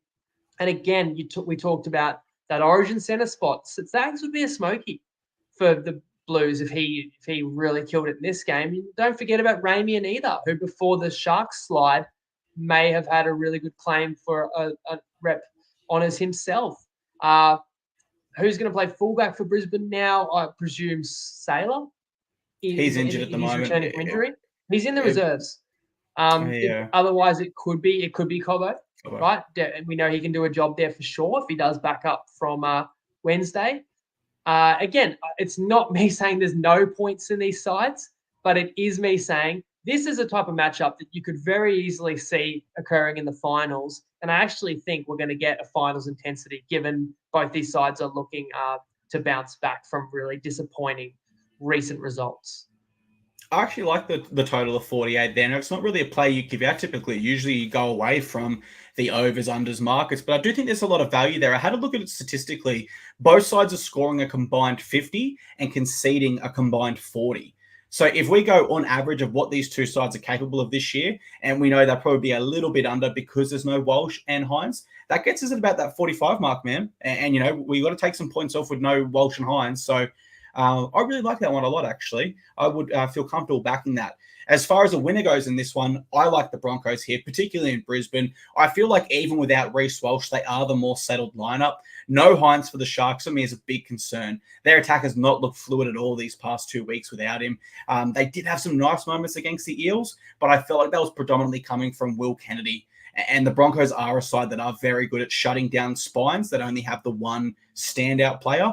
Speaker 2: again, we talked about that Origin centre spot. So Stags would be a smoky for the Blues if he really killed it in this game. And don't forget about Ramian either, who before the Sharks slide may have had a really good claim for a rep honours himself. Who's going to play fullback for Brisbane now? I presume Sailor.
Speaker 1: He's injured at the moment.
Speaker 2: Returning from injury. He's in the reserves. Otherwise, it could be Cobbo, right? And we know he can do a job there for sure if he does back up from Wednesday. Again, it's not me saying there's no points in these sides, but it is me saying this is a type of matchup that you could very easily see occurring in the finals. And I actually think we're going to get a finals intensity given both these sides are looking to bounce back from really disappointing recent results.
Speaker 1: I actually like the total of 48 there. Now, it's not really a play you give out typically. Usually you go away from the overs, unders markets, but I do think there's a lot of value there. I had a look at it statistically. Both sides are scoring a combined 50 and conceding a combined 40. So if we go on average of what these 2 sides are capable of this year, and we know they'll probably be a little bit under because there's no Walsh and Hines, that gets us at about that 45 mark, man. And we got to take some points off with no Walsh and Hines. So I really like that one a lot, actually. I would feel comfortable backing that. As far as a winner goes in this one, I like the Broncos here, particularly in Brisbane. I feel like even without Reece Walsh, they are the more settled lineup. No Hines for the Sharks for me is a big concern. Their attack has not looked fluid at all these past 2 weeks without him. They did have some nice moments against the Eels, but I felt like that was predominantly coming from Will Kennedy. And the Broncos are a side that are very good at shutting down spines that only have the one standout player.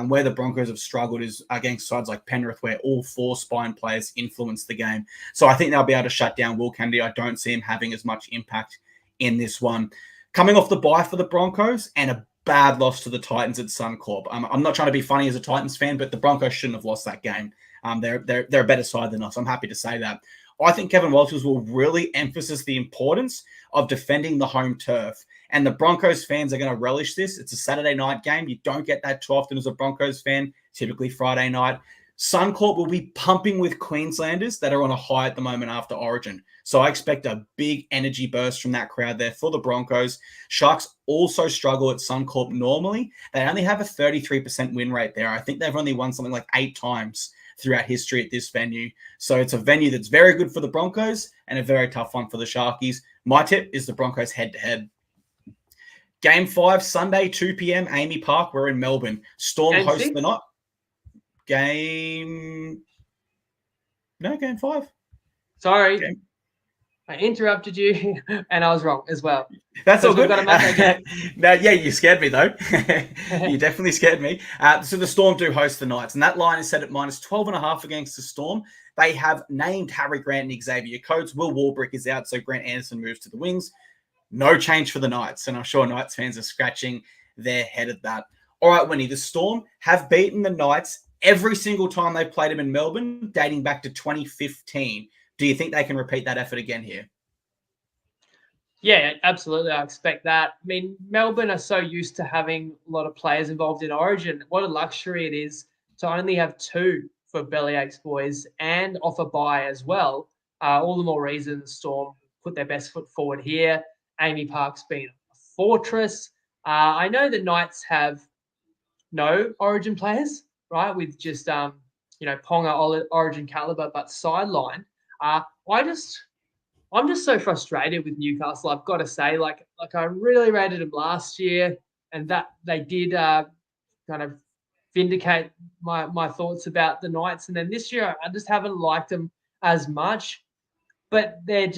Speaker 1: Where the Broncos have struggled is against sides like Penrith, where all 4 spine players influence the game. So I think they'll be able to shut down Will Kennedy. I don't see him having as much impact in this one. Coming off the bye for the Broncos and a bad loss to the Titans at Suncorp. I'm not trying to be funny as a Titans fan, but the Broncos shouldn't have lost that game. They're a better side than us. I'm happy to say that. I think Kevin Walters will really emphasize the importance of defending the home turf. And the Broncos fans are going to relish this. It's a Saturday night game. You don't get that too often as a Broncos fan, typically Friday night. Suncorp will be pumping with Queenslanders that are on a high at the moment after Origin. So I expect a big energy burst from that crowd there for the Broncos. Sharks also struggle at Suncorp normally. They only have a 33% win rate there. I think they've only won something like 8 times throughout history at this venue. So it's a venue that's very good for the Broncos and a very tough one for the Sharkies. My tip is the Broncos head-to-head. Game 5, Sunday, 2 p.m, Amy Park. We're in Melbourne. Storm hosts the night. Game 5.
Speaker 2: Sorry. I interrupted you, and I was wrong as well.
Speaker 1: That's all good. No, yeah, you scared me, though. You definitely scared me. So the Storm do host the Knights, and that line is set at -12.5 against the Storm. They have named Harry Grant and Xavier Coates. Will Warbrick is out, so Grant Anderson moves to the wings. No change for the Knights, and I'm sure Knights fans are scratching their head at that. All right, Winnie, the Storm have beaten the Knights every single time they've played them in Melbourne, dating back to 2015. Do you think they can repeat that effort again here?
Speaker 2: Yeah, absolutely. I expect that. I mean, Melbourne are so used to having a lot of players involved in Origin. What a luxury it is to only have 2 for Bellyaches boys and off a bye as well. All the more reason the Storm put their best foot forward here. Amy Park's been a fortress. I know the Knights have no Origin players, right? With just Ponga Origin caliber, but sidelined. I'm just so frustrated with Newcastle. I've got to say, like I really rated them last year, and that they did kind of vindicate my thoughts about the Knights. And then this year, I just haven't liked them as much. But they've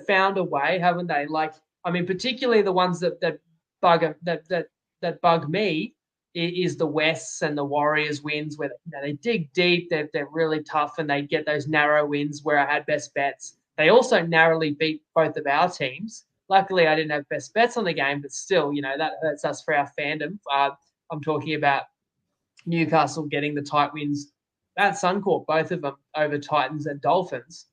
Speaker 2: found a way, haven't they? Like, I mean, particularly the ones that bug me is the Wests and the Warriors wins, where they dig deep, they're really tough, and they get those narrow wins where I had best bets. They also narrowly beat both of our teams. Luckily, I didn't have best bets on the game, but still, that hurts us for our fandom. I'm talking about Newcastle getting the tight wins at Suncorp, both of them over Titans and Dolphins.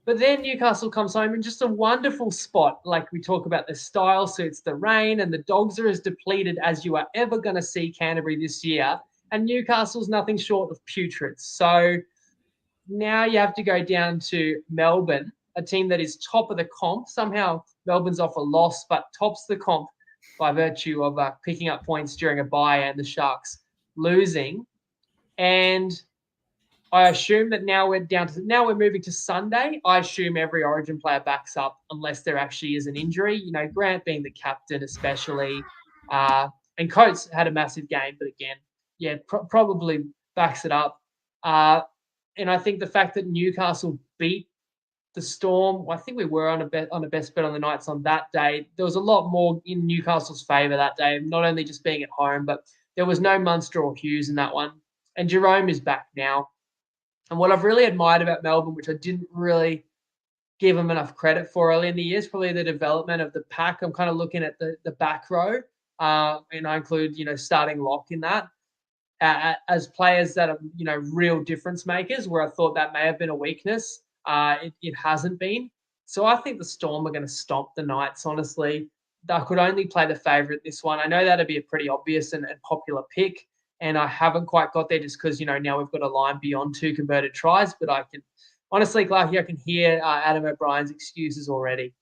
Speaker 2: But then Newcastle comes home in just a wonderful spot. Like we talk about the style suits, the rain, and the Dogs are as depleted as you are ever going to see Canterbury this year. And Newcastle's nothing short of putrid. So now you have to go down to Melbourne, a team that is top of the comp. Somehow Melbourne's off a loss, but tops the comp by virtue of picking up points during a bye and the Sharks losing. And I assume that now we're moving to Sunday. I assume every Origin player backs up unless there actually is an injury. Grant being the captain especially. And Coates had a massive game, but again, probably backs it up. And I think the fact that Newcastle beat the Storm, I think we were on a best bet on the Knights on that day. There was a lot more in Newcastle's favour that day, not only just being at home, but there was no Munster or Hughes in that one. And Jerome is back now. And what I've really admired about Melbourne, which I didn't really give them enough credit for early in the year, is probably the development of the pack. I'm kind of looking at the back row, and I include, starting lock in that. As players that are, real difference makers, where I thought that may have been a weakness. It hasn't been. So I think the Storm are going to stomp the Knights, honestly. I could only play the favourite this one. I know that'd be a pretty obvious and popular pick, and I haven't quite got there just because, now we've got a line beyond 2 converted tries, but I can, honestly, Clarky, I can hear Adam O'Brien's excuses already.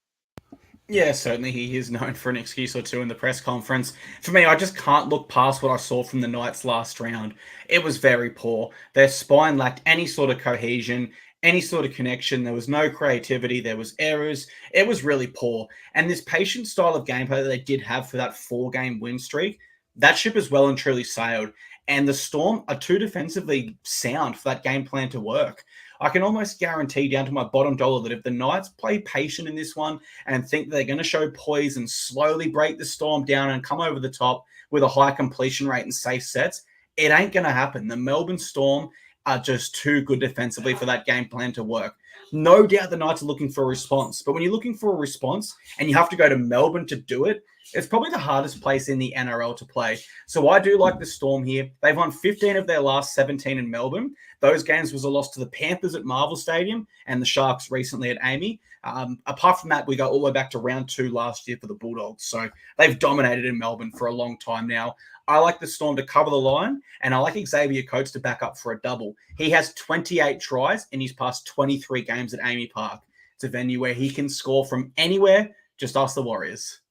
Speaker 1: Yeah, certainly he is known for an excuse or two in the press conference. For me, I just can't look past what I saw from the Knights last round. It was very poor. Their spine lacked any sort of cohesion, any sort of connection. There was no creativity. There was errors. It was really poor. And this patient style of gameplay that they did have for that 4-game win streak, that ship has well and truly sailed. And the Storm are too defensively sound for that game plan to work. I can almost guarantee down to my bottom dollar that if the Knights play patient in this one and think they're going to show poise and slowly break the Storm down and come over the top with a high completion rate and safe sets, it ain't going to happen. The Melbourne Storm are just too good defensively for that game plan to work. No doubt the Knights are looking for a response, but when you're looking for a response and you have to go to Melbourne to do it, it's probably the hardest place in the NRL to play. So I do like the Storm here. They've won 15 of their last 17 in Melbourne. Those games was a loss to the Panthers at Marvel Stadium and the Sharks recently at Amy. Apart from that, we go all the way back to round 2 last year for the Bulldogs. So they've dominated in Melbourne for a long time now. I like the Storm to cover the line, and I like Xavier Coates to back up for a double. He has 28 tries in his past 23 games at Amy Park. It's a venue where he can score from anywhere. Just ask the Warriors.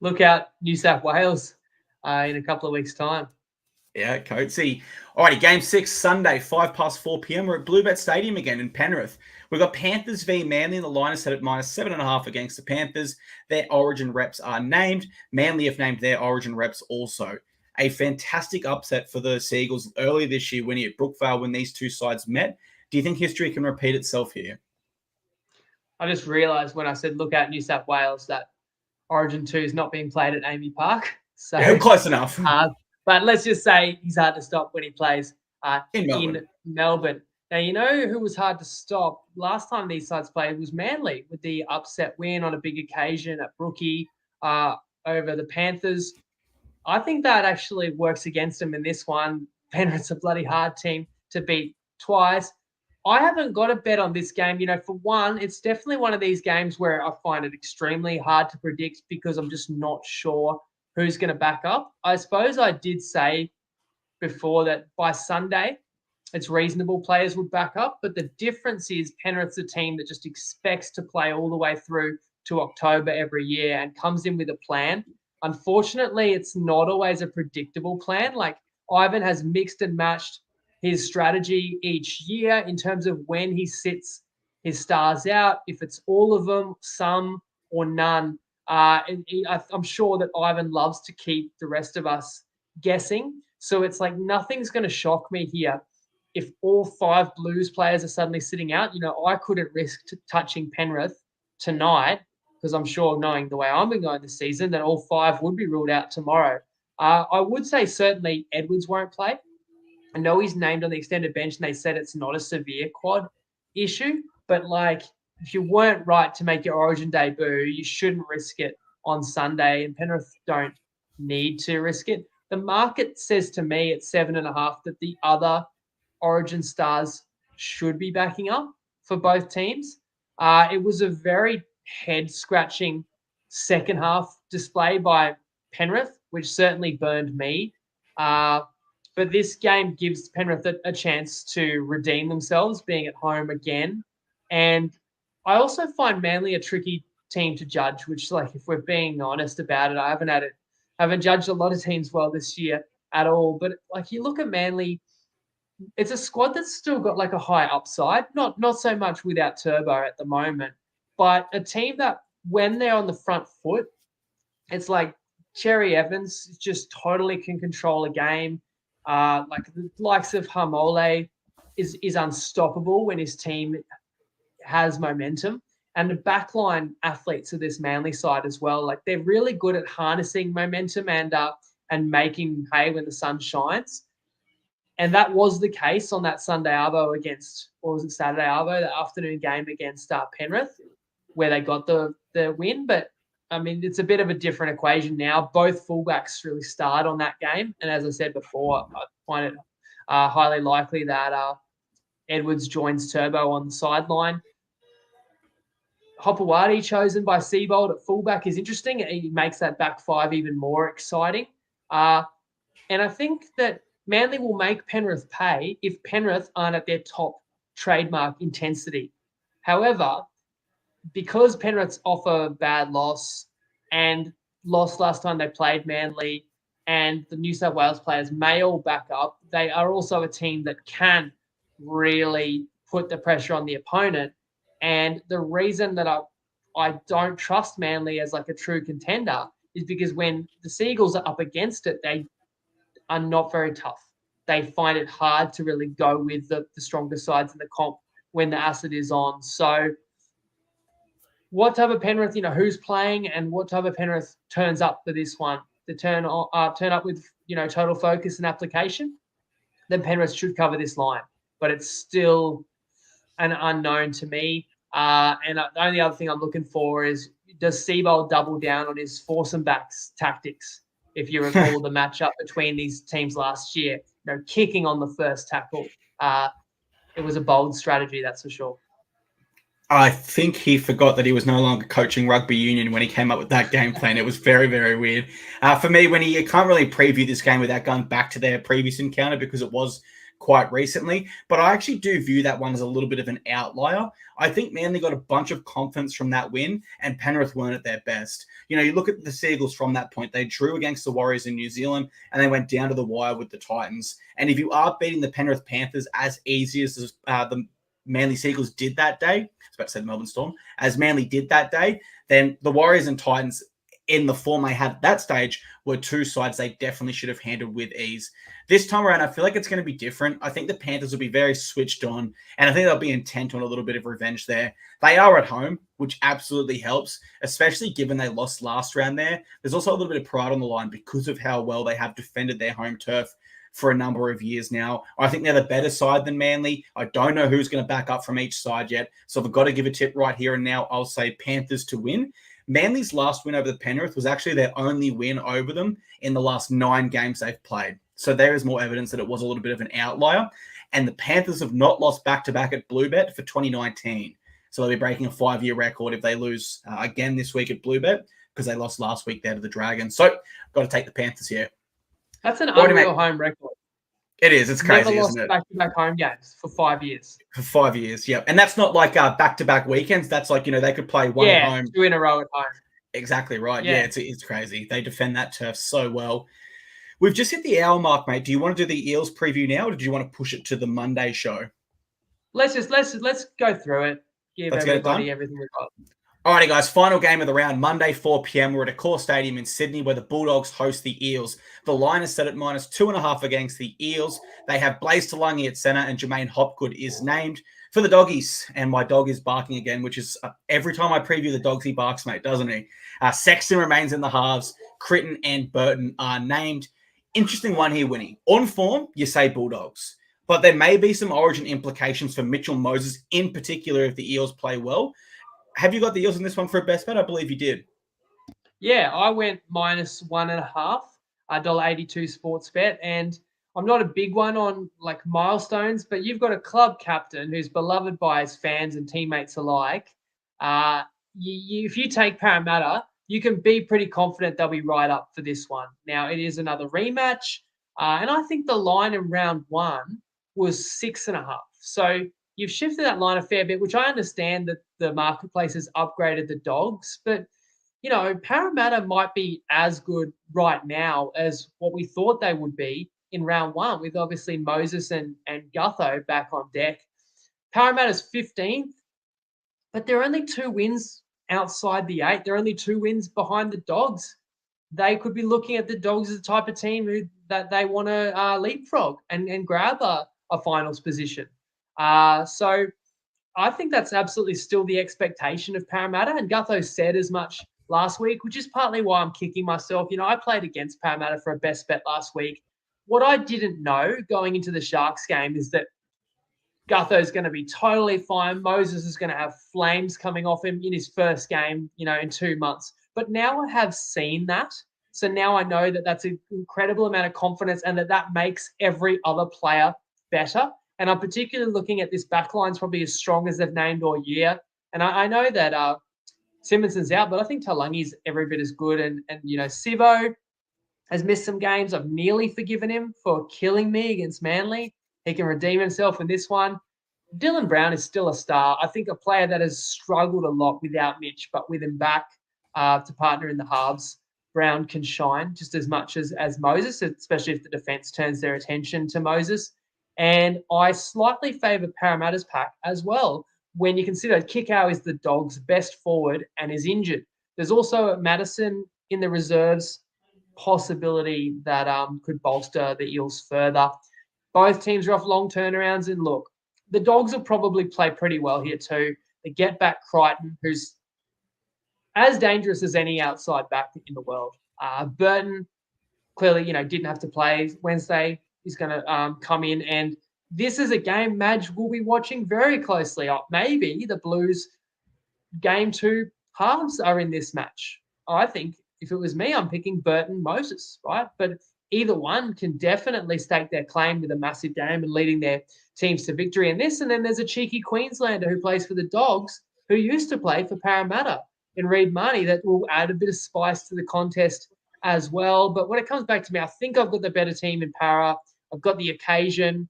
Speaker 2: Look out, New South Wales in a couple of weeks' time.
Speaker 1: Yeah, Coatesy. Alrighty, Game 6, Sunday, 4 p.m. We're at Bluebet Stadium again in Penrith. We've got Panthers v Manly, and the line is set at -7.5 against the Panthers. Their Origin reps are named. Manly have named their Origin reps also. A fantastic upset for the Seagulls earlier this year winning at Brookvale when these two sides met. Do you think history can repeat itself here?
Speaker 2: I just realised when I said look out New South Wales that Origin 2 is not being played at Amy Park. So
Speaker 1: yeah, close enough.
Speaker 2: But let's just say he's hard to stop when he plays
Speaker 1: in
Speaker 2: Melbourne. Now, you know who was hard to stop last time these sides played was Manly with the upset win on a big occasion at Brookie over the Panthers. I think that actually works against them in this one. Penrith's a bloody hard team to beat twice. I haven't got a bet on this game. For one, it's definitely one of these games where I find it extremely hard to predict because I'm just not sure who's going to back up. I suppose I did say before that by Sunday, it's reasonable players would back up. But the difference is Penrith's a team that just expects to play all the way through to October every year and comes in with a plan. Unfortunately, it's not always a predictable plan. Like Ivan has mixed and matched his strategy each year in terms of when he sits his stars out, if it's all of them, some, or none. I'm sure that Ivan loves to keep the rest of us guessing. So it's like nothing's going to shock me here. If all 5 Blues players are suddenly sitting out, I couldn't risk touching Penrith tonight because I'm sure knowing the way I'm going this season that all 5 would be ruled out tomorrow. I would say certainly Edwards won't play. I know he's named on the extended bench and they said it's not a severe quad issue, but if you weren't right to make your Origin debut, you shouldn't risk it on Sunday, and Penrith don't need to risk it. The market says to me at 7.5 that the other Origin stars should be backing up for both teams. It was a very head-scratching second half display by Penrith, which certainly burned me. But this game gives Penrith a chance to redeem themselves, being at home again. And I also find Manly a tricky team to judge, which, if we're being honest about it, I haven't judged a lot of teams well this year at all. But you look at Manly, it's a squad that's still got a high upside, not so much without Turbo at the moment, but a team that when they're on the front foot, it's like Cherry Evans just totally can control a game. The likes of Hamole is unstoppable when his team has momentum. And the backline athletes of this Manly side as well, they're really good at harnessing momentum and making hay when the sun shines. And that was the case on that Sunday Arvo Saturday Arvo, the afternoon game against Penrith, where they got the win. But it's a bit of a different equation now. Both fullbacks really start on that game. And as I said before, I find it highly likely that Edwards joins Turbo on the sideline. Hopewadi chosen by Seabold at fullback is interesting. He makes that back 5 even more exciting. And I think that Manly will make Penrith pay if Penrith aren't at their top trademark intensity. However, because Penrith's off a bad loss and lost last time they played Manly, and the New South Wales players may all back up, they are also a team that can really put the pressure on the opponent. And the reason that I don't trust Manly as a true contender is because when the Seagulls are up against it, they are not very tough. They find it hard to really go with the stronger sides in the comp when the acid is on. So what type of Penrith, who's playing and what type of Penrith turns up for this one? To turn up with, total focus and application, then Penrith should cover this line. But it's still an unknown to me. And the only other thing I'm looking for is, does Seabold double down on his force and backs tactics? If you recall the matchup between these teams last year, kicking on the first tackle. It was a bold strategy, that's for sure.
Speaker 1: I think he forgot that he was no longer coaching rugby union when he came up with that game plan. It was very, very weird. For me, you can't really preview this game without going back to their previous encounter because it was quite recently. But I actually do view that one as a little bit of an outlier. I think Manly got a bunch of confidence from that win, and Penrith weren't at their best. You look at the Seagulls from that point. They drew against the Warriors in New Zealand, and they went down to the wire with the Titans. And if you are beating the Penrith Panthers as easy as the Manly Seagulls did that day, I was about to say the Melbourne Storm, as Manly did that day, then the Warriors and Titans in the form they had at that stage were two sides they definitely should have handled with ease. This time around, I feel like it's going to be different. I think the Panthers will be very switched on, and I think they'll be intent on a little bit of revenge there. They are at home, which absolutely helps, especially given they lost last round there. There's also a little bit of pride on the line because of how well they have defended their home turf for a number of years now. I think they're the better side than Manly. I don't know who's going to back up from each side yet, so if I've got to give a tip right here and now, I'll say Panthers to win. Manly's last win over the Penrith was actually their only win over them in the last 9 games they've played. So there is more evidence that it was a little bit of an outlier. And the Panthers have not lost back-to-back at Bluebet for 2019. So they'll be breaking a 5-year record if they lose again this week at Bluebet, because they lost last week there to the Dragons. So got to take the Panthers here.
Speaker 2: That's an unreal home record.
Speaker 1: It is. It's crazy,
Speaker 2: Never lost
Speaker 1: isn't it?
Speaker 2: back-to-back home games for 5 years.
Speaker 1: For 5 years, yeah. And that's not like back-to-back weekends. That's like, they could play one at home.
Speaker 2: 2 in a row at home.
Speaker 1: Exactly right. Yeah, it's crazy. They defend that turf so well. We've just hit the hour mark, mate. Do you want to do the Eels preview now, or do you want to push it to the Monday show?
Speaker 2: Let's go through it. Give everybody everything we've got.
Speaker 1: Alrighty, guys. Final game of the round, Monday, 4 p.m. We're at Accor Stadium in Sydney, where the Bulldogs host the Eels. The line is set at -2.5 against the Eels. They have Blaze Talangi at centre, and Jermaine Hopgood is named for the Doggies. And my dog is barking again, which is every time I preview the Dogs, he barks, mate, doesn't he? Sexton remains in the halves. Critton and Burton are named. Interesting one here, Winnie. On form, you say Bulldogs. But there may be some origin implications for Mitchell Moses, in particular, if the Eels play well. Have you got the Eels in this one for a best bet? I believe you did.
Speaker 2: Yeah, I went -1.5, $1.82 sports bet. And I'm not a big one on like milestones, but you've got a club captain who's beloved by his fans and teammates alike. If you take Parramatta, you can be pretty confident they'll be right up for this one. Now, it is another rematch. And I think the line in round 1 was 6.5. So you've shifted that line a fair bit, which I understand that the marketplace has upgraded the Dogs. But, Parramatta might be as good right now as what we thought they would be in round 1, with obviously Moses and Gutho back on deck. Parramatta's 15th, but they're only 2 wins outside the 8. They're only 2 wins behind the Dogs. They could be looking at the Dogs as the type of team that they want to leapfrog and grab a finals position. So I think that's absolutely still the expectation of Parramatta. And Gutho said as much last week, which is partly why I'm kicking myself. I played against Parramatta for a best bet last week. What I didn't know going into the Sharks game is that Gutho's going to be totally fine. Moses is going to have flames coming off him in his first game, in 2 months. But now I have seen that. So now I know that that's an incredible amount of confidence and that makes every other player better. And I'm particularly looking at this backline's probably as strong as they've named all year. And I know that Simonson's out, but I think Talangi's every bit as good. And Sivo has missed some games. I've nearly forgiven him for killing me against Manly. He can redeem himself in this one. Dylan Brown is still a star. I think a player that has struggled a lot without Mitch, but with him back to partner in the halves, Brown can shine just as much as Moses, especially if the defence turns their attention to Moses. And I slightly favour Parramatta's pack as well when you consider Kikau is the Dogs' best forward and is injured. There's also Madison in the reserves, possibility that could bolster the Eels further. Both teams are off long turnarounds, and look, the Dogs will probably play pretty well here too. They get back Crichton, who's as dangerous as any outside back in the world. Burton clearly, didn't have to play Wednesday. He's going to come in, and this is a game Madge will be watching very closely. Maybe the Blues game 2 halves are in this match. I think if it was me, I'm picking Burton Moses, right? But either one can definitely stake their claim with a massive game and leading their teams to victory in this. And then there's a cheeky Queenslander who plays for the Dogs, who used to play for Parramatta in Reid Marnie, that will add a bit of spice to the contest as well. But when it comes back to me, I think I've got the better team in Para. I've got the occasion,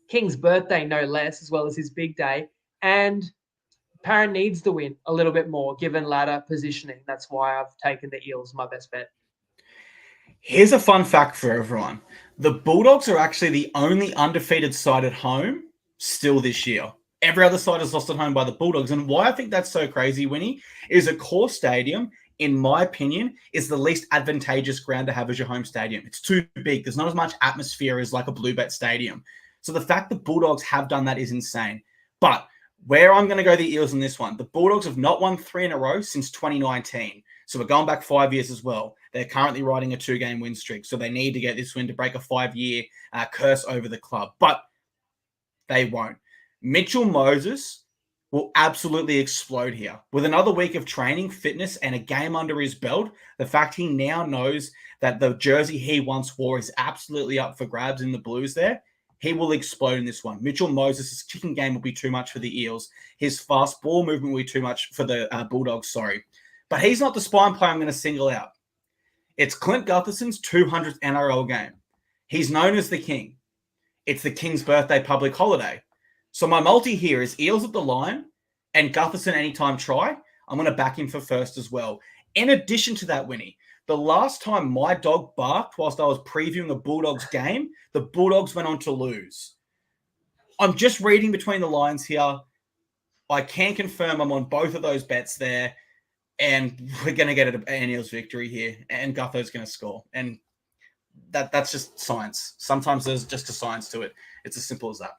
Speaker 2: King's birthday no less, as well as his big day. And Para needs the win a little bit more, given ladder positioning. That's why I've taken the Eels, my best bet.
Speaker 1: Here's a fun fact for everyone. The Bulldogs are actually the only undefeated side at home still this year. Every other side is lost at home by the Bulldogs. And why I think that's so crazy, Winnie, is Accor Stadium, in my opinion, is the least advantageous ground to have as your home stadium. It's too big. There's not as much atmosphere as like a Bluebet stadium. So the fact the Bulldogs have done that is insane. But where I'm going to go the Eels in this one, the Bulldogs have not won 3 in a row since 2019. So we're going back 5 years as well. They're currently riding a 2-game win streak. So they need to get this win to break a 5-year curse over the club. But they won't. Mitchell Moses will absolutely explode here. With another week of training, fitness, and a game under his belt, the fact he now knows that the jersey he once wore is absolutely up for grabs in the Blues there, he will explode in this one. Mitchell Moses' kicking game will be too much for the Eels. His fast ball movement will be too much for the Bulldogs, sorry. But he's not the spine player I'm going to single out. It's Clint Gutherson's 200th NRL game. He's known as the King. It's the King's birthday public holiday. So my multi here is Eels at the line and Gutherson anytime try. I'm going to back him for first as well. In addition to that, Winnie, the last time my dog barked whilst I was previewing a Bulldogs game, the Bulldogs went on to lose. I'm just reading between the lines here. I can confirm I'm on both of those bets there, and we're going to get an Eels victory here, and Gutho's going to score. And that's just science. Sometimes there's just a science to it. It's as simple as that.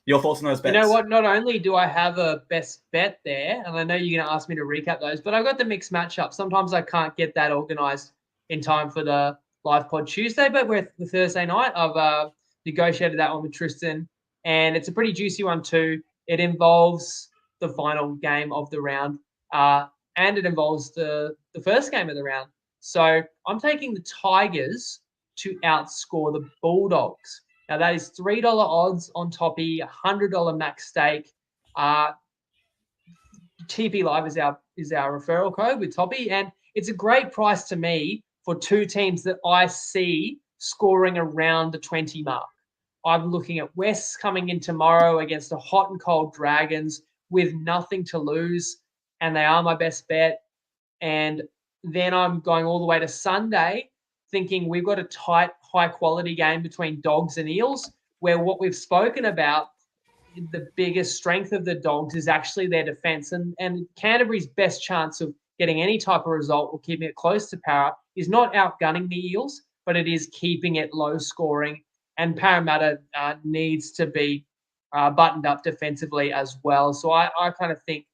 Speaker 1: Your thoughts on those bets?
Speaker 2: You know what? Not only do I have a best bet there, and I know you're going to ask me to recap those, but I've got the mixed matchup. Sometimes I can't get that organized in time for the live pod Tuesday, but with the Thursday night, I've negotiated that one with Tristan, and it's a pretty juicy one too. It involves the final game of the round, and it involves the first game of the round. So I'm taking the Tigers to outscore the Bulldogs. Now, that is $3 odds on Toppy, $100 max stake. TP Live is our referral code with Toppy, and it's a great price to me for two teams that I see scoring around the 20 mark. I'm looking at West coming in tomorrow against the hot and cold Dragons with nothing to lose, and they are my best bet. And then I'm going all the way to Sunday, thinking we've got a tight, high-quality game between Dogs and Eels, where what we've spoken about, the biggest strength of the Dogs is actually their defence. And Canterbury's best chance of getting any type of result or keeping it close to power is not outgunning the Eels, but it is keeping it low-scoring. And Parramatta needs to be buttoned up defensively as well. So I kind of think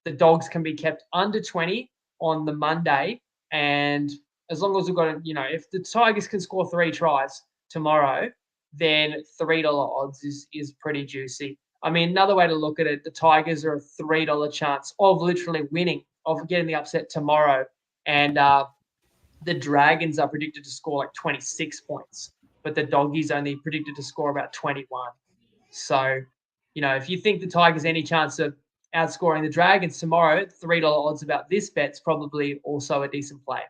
Speaker 2: the Dogs can be kept under 20 on the Monday, and as long as we've got, if the Tigers can score 3 tries tomorrow, then $3 odds is pretty juicy. I mean, another way to look at it, the Tigers are a $3 chance of literally winning, of getting the upset tomorrow. And the Dragons are predicted to score like 26 points, but the Doggies only predicted to score about 21. So, if you think the Tigers any chance of outscoring the Dragons tomorrow, $3 odds about this bet's probably also a decent play.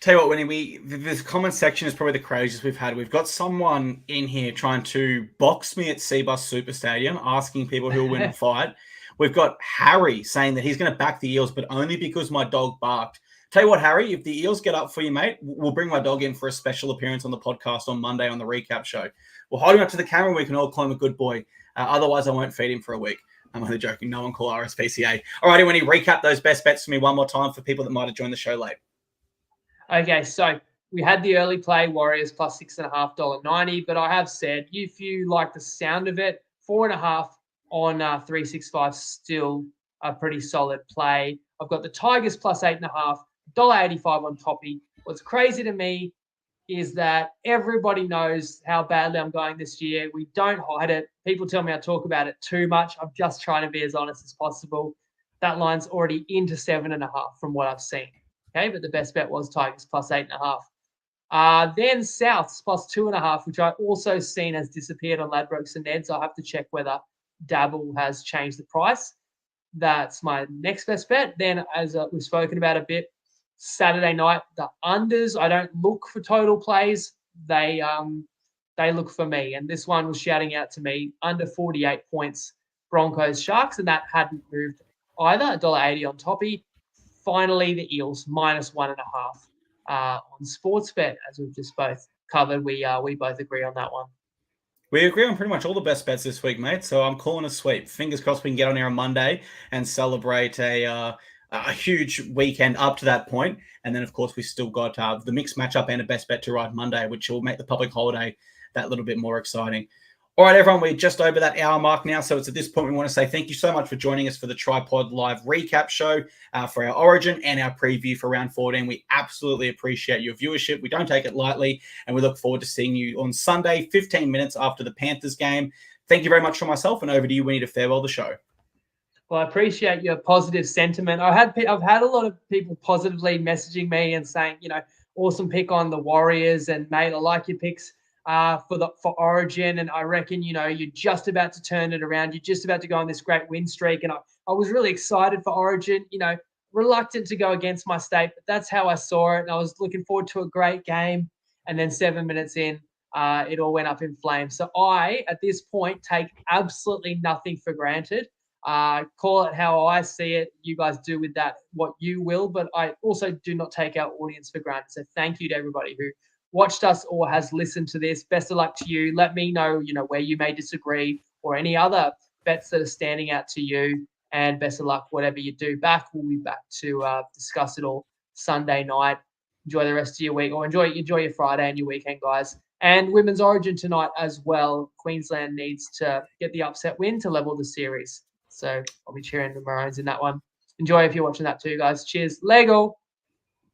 Speaker 1: Tell you what, Winnie, this comment section is probably the craziest we've had. We've got someone in here trying to box me at Seabus Super Stadium, asking people who will win the fight. We've got Harry saying that he's going to back the Eels, but only because my dog barked. Tell you what, Harry, if the Eels get up for you, mate, we'll bring my dog in for a special appearance on the podcast on Monday on the recap show. We'll hold him up to the camera. We can all call him a good boy. Otherwise, I won't feed him for a week. I'm only joking. No one call RSPCA. All righty, Winnie, recap those best bets for me one more time for people that might have joined the show late.
Speaker 2: Okay, so we had the early play, Warriors plus $6.5, $1.90, but I have said, if you like the sound of it, 4.5 on 365, still a pretty solid play. I've got the Tigers plus 8.5, $1.85 on Toppy. What's crazy to me is that everybody knows how badly I'm going this year. We don't hide it. People tell me I talk about it too much. I'm just trying to be as honest as possible. That line's already into 7.5 from what I've seen. Okay, but the best bet was Tigers plus 8.5. Then Souths plus 2.5, which I also seen has disappeared on Ladbrokes and Neds. I'll have to check whether Dabble has changed the price. That's my next best bet. Then, as we've spoken about a bit, Saturday night, the unders. I don't look for total plays. They look for me. And this one was shouting out to me, under 48 points, Broncos Sharks, and that hadn't moved either. $1.80 on Toppy. Finally, the Eels minus 1.5 on Sportsbet, as we've just both covered. We both agree on that one.
Speaker 1: We agree on pretty much all the best bets this week, mate. So I'm calling a sweep. Fingers crossed we can get on here on Monday and celebrate a huge weekend up to that point. And then, of course, we still got the mixed matchup and a best bet to ride Monday, which will make the public holiday that little bit more exciting. All right, everyone, we're just over that hour mark now. So it's at this point we want to say thank you so much for joining us for the TryPod live recap show for our Origin and our preview for round 14. We absolutely appreciate your viewership. We don't take it lightly, and we look forward to seeing you on Sunday, 15 minutes after the Panthers game. Thank you very much for myself, and over to you, Winnie, to farewell the show.
Speaker 2: Well, I appreciate your positive sentiment. I've had a lot of people positively messaging me and saying, awesome pick on the Warriors, and mate, I like your picks for Origin, and I reckon you're just about to turn it around. You're just about to go on this great win streak, and I was really excited for Origin. Reluctant to go against my state, but that's how I saw it, and I was looking forward to a great game. And then 7 minutes in, it all went up in flames. So I, at this point, take absolutely nothing for granted. Call it how I see it. You guys do with that what you will, but I also do not take our audience for granted. So thank you to everybody who watched us or has listened to this. Best of luck to you. Let me know, where you may disagree or any other bets that are standing out to you. And best of luck, whatever you do. We'll be back to discuss it all Sunday night. Enjoy the rest of your week, or enjoy your Friday and your weekend, guys. And Women's Origin tonight as well. Queensland needs to get the upset win to level the series. So I'll be cheering the Maroons in that one. Enjoy if you're watching that too, guys. Cheers. Lego.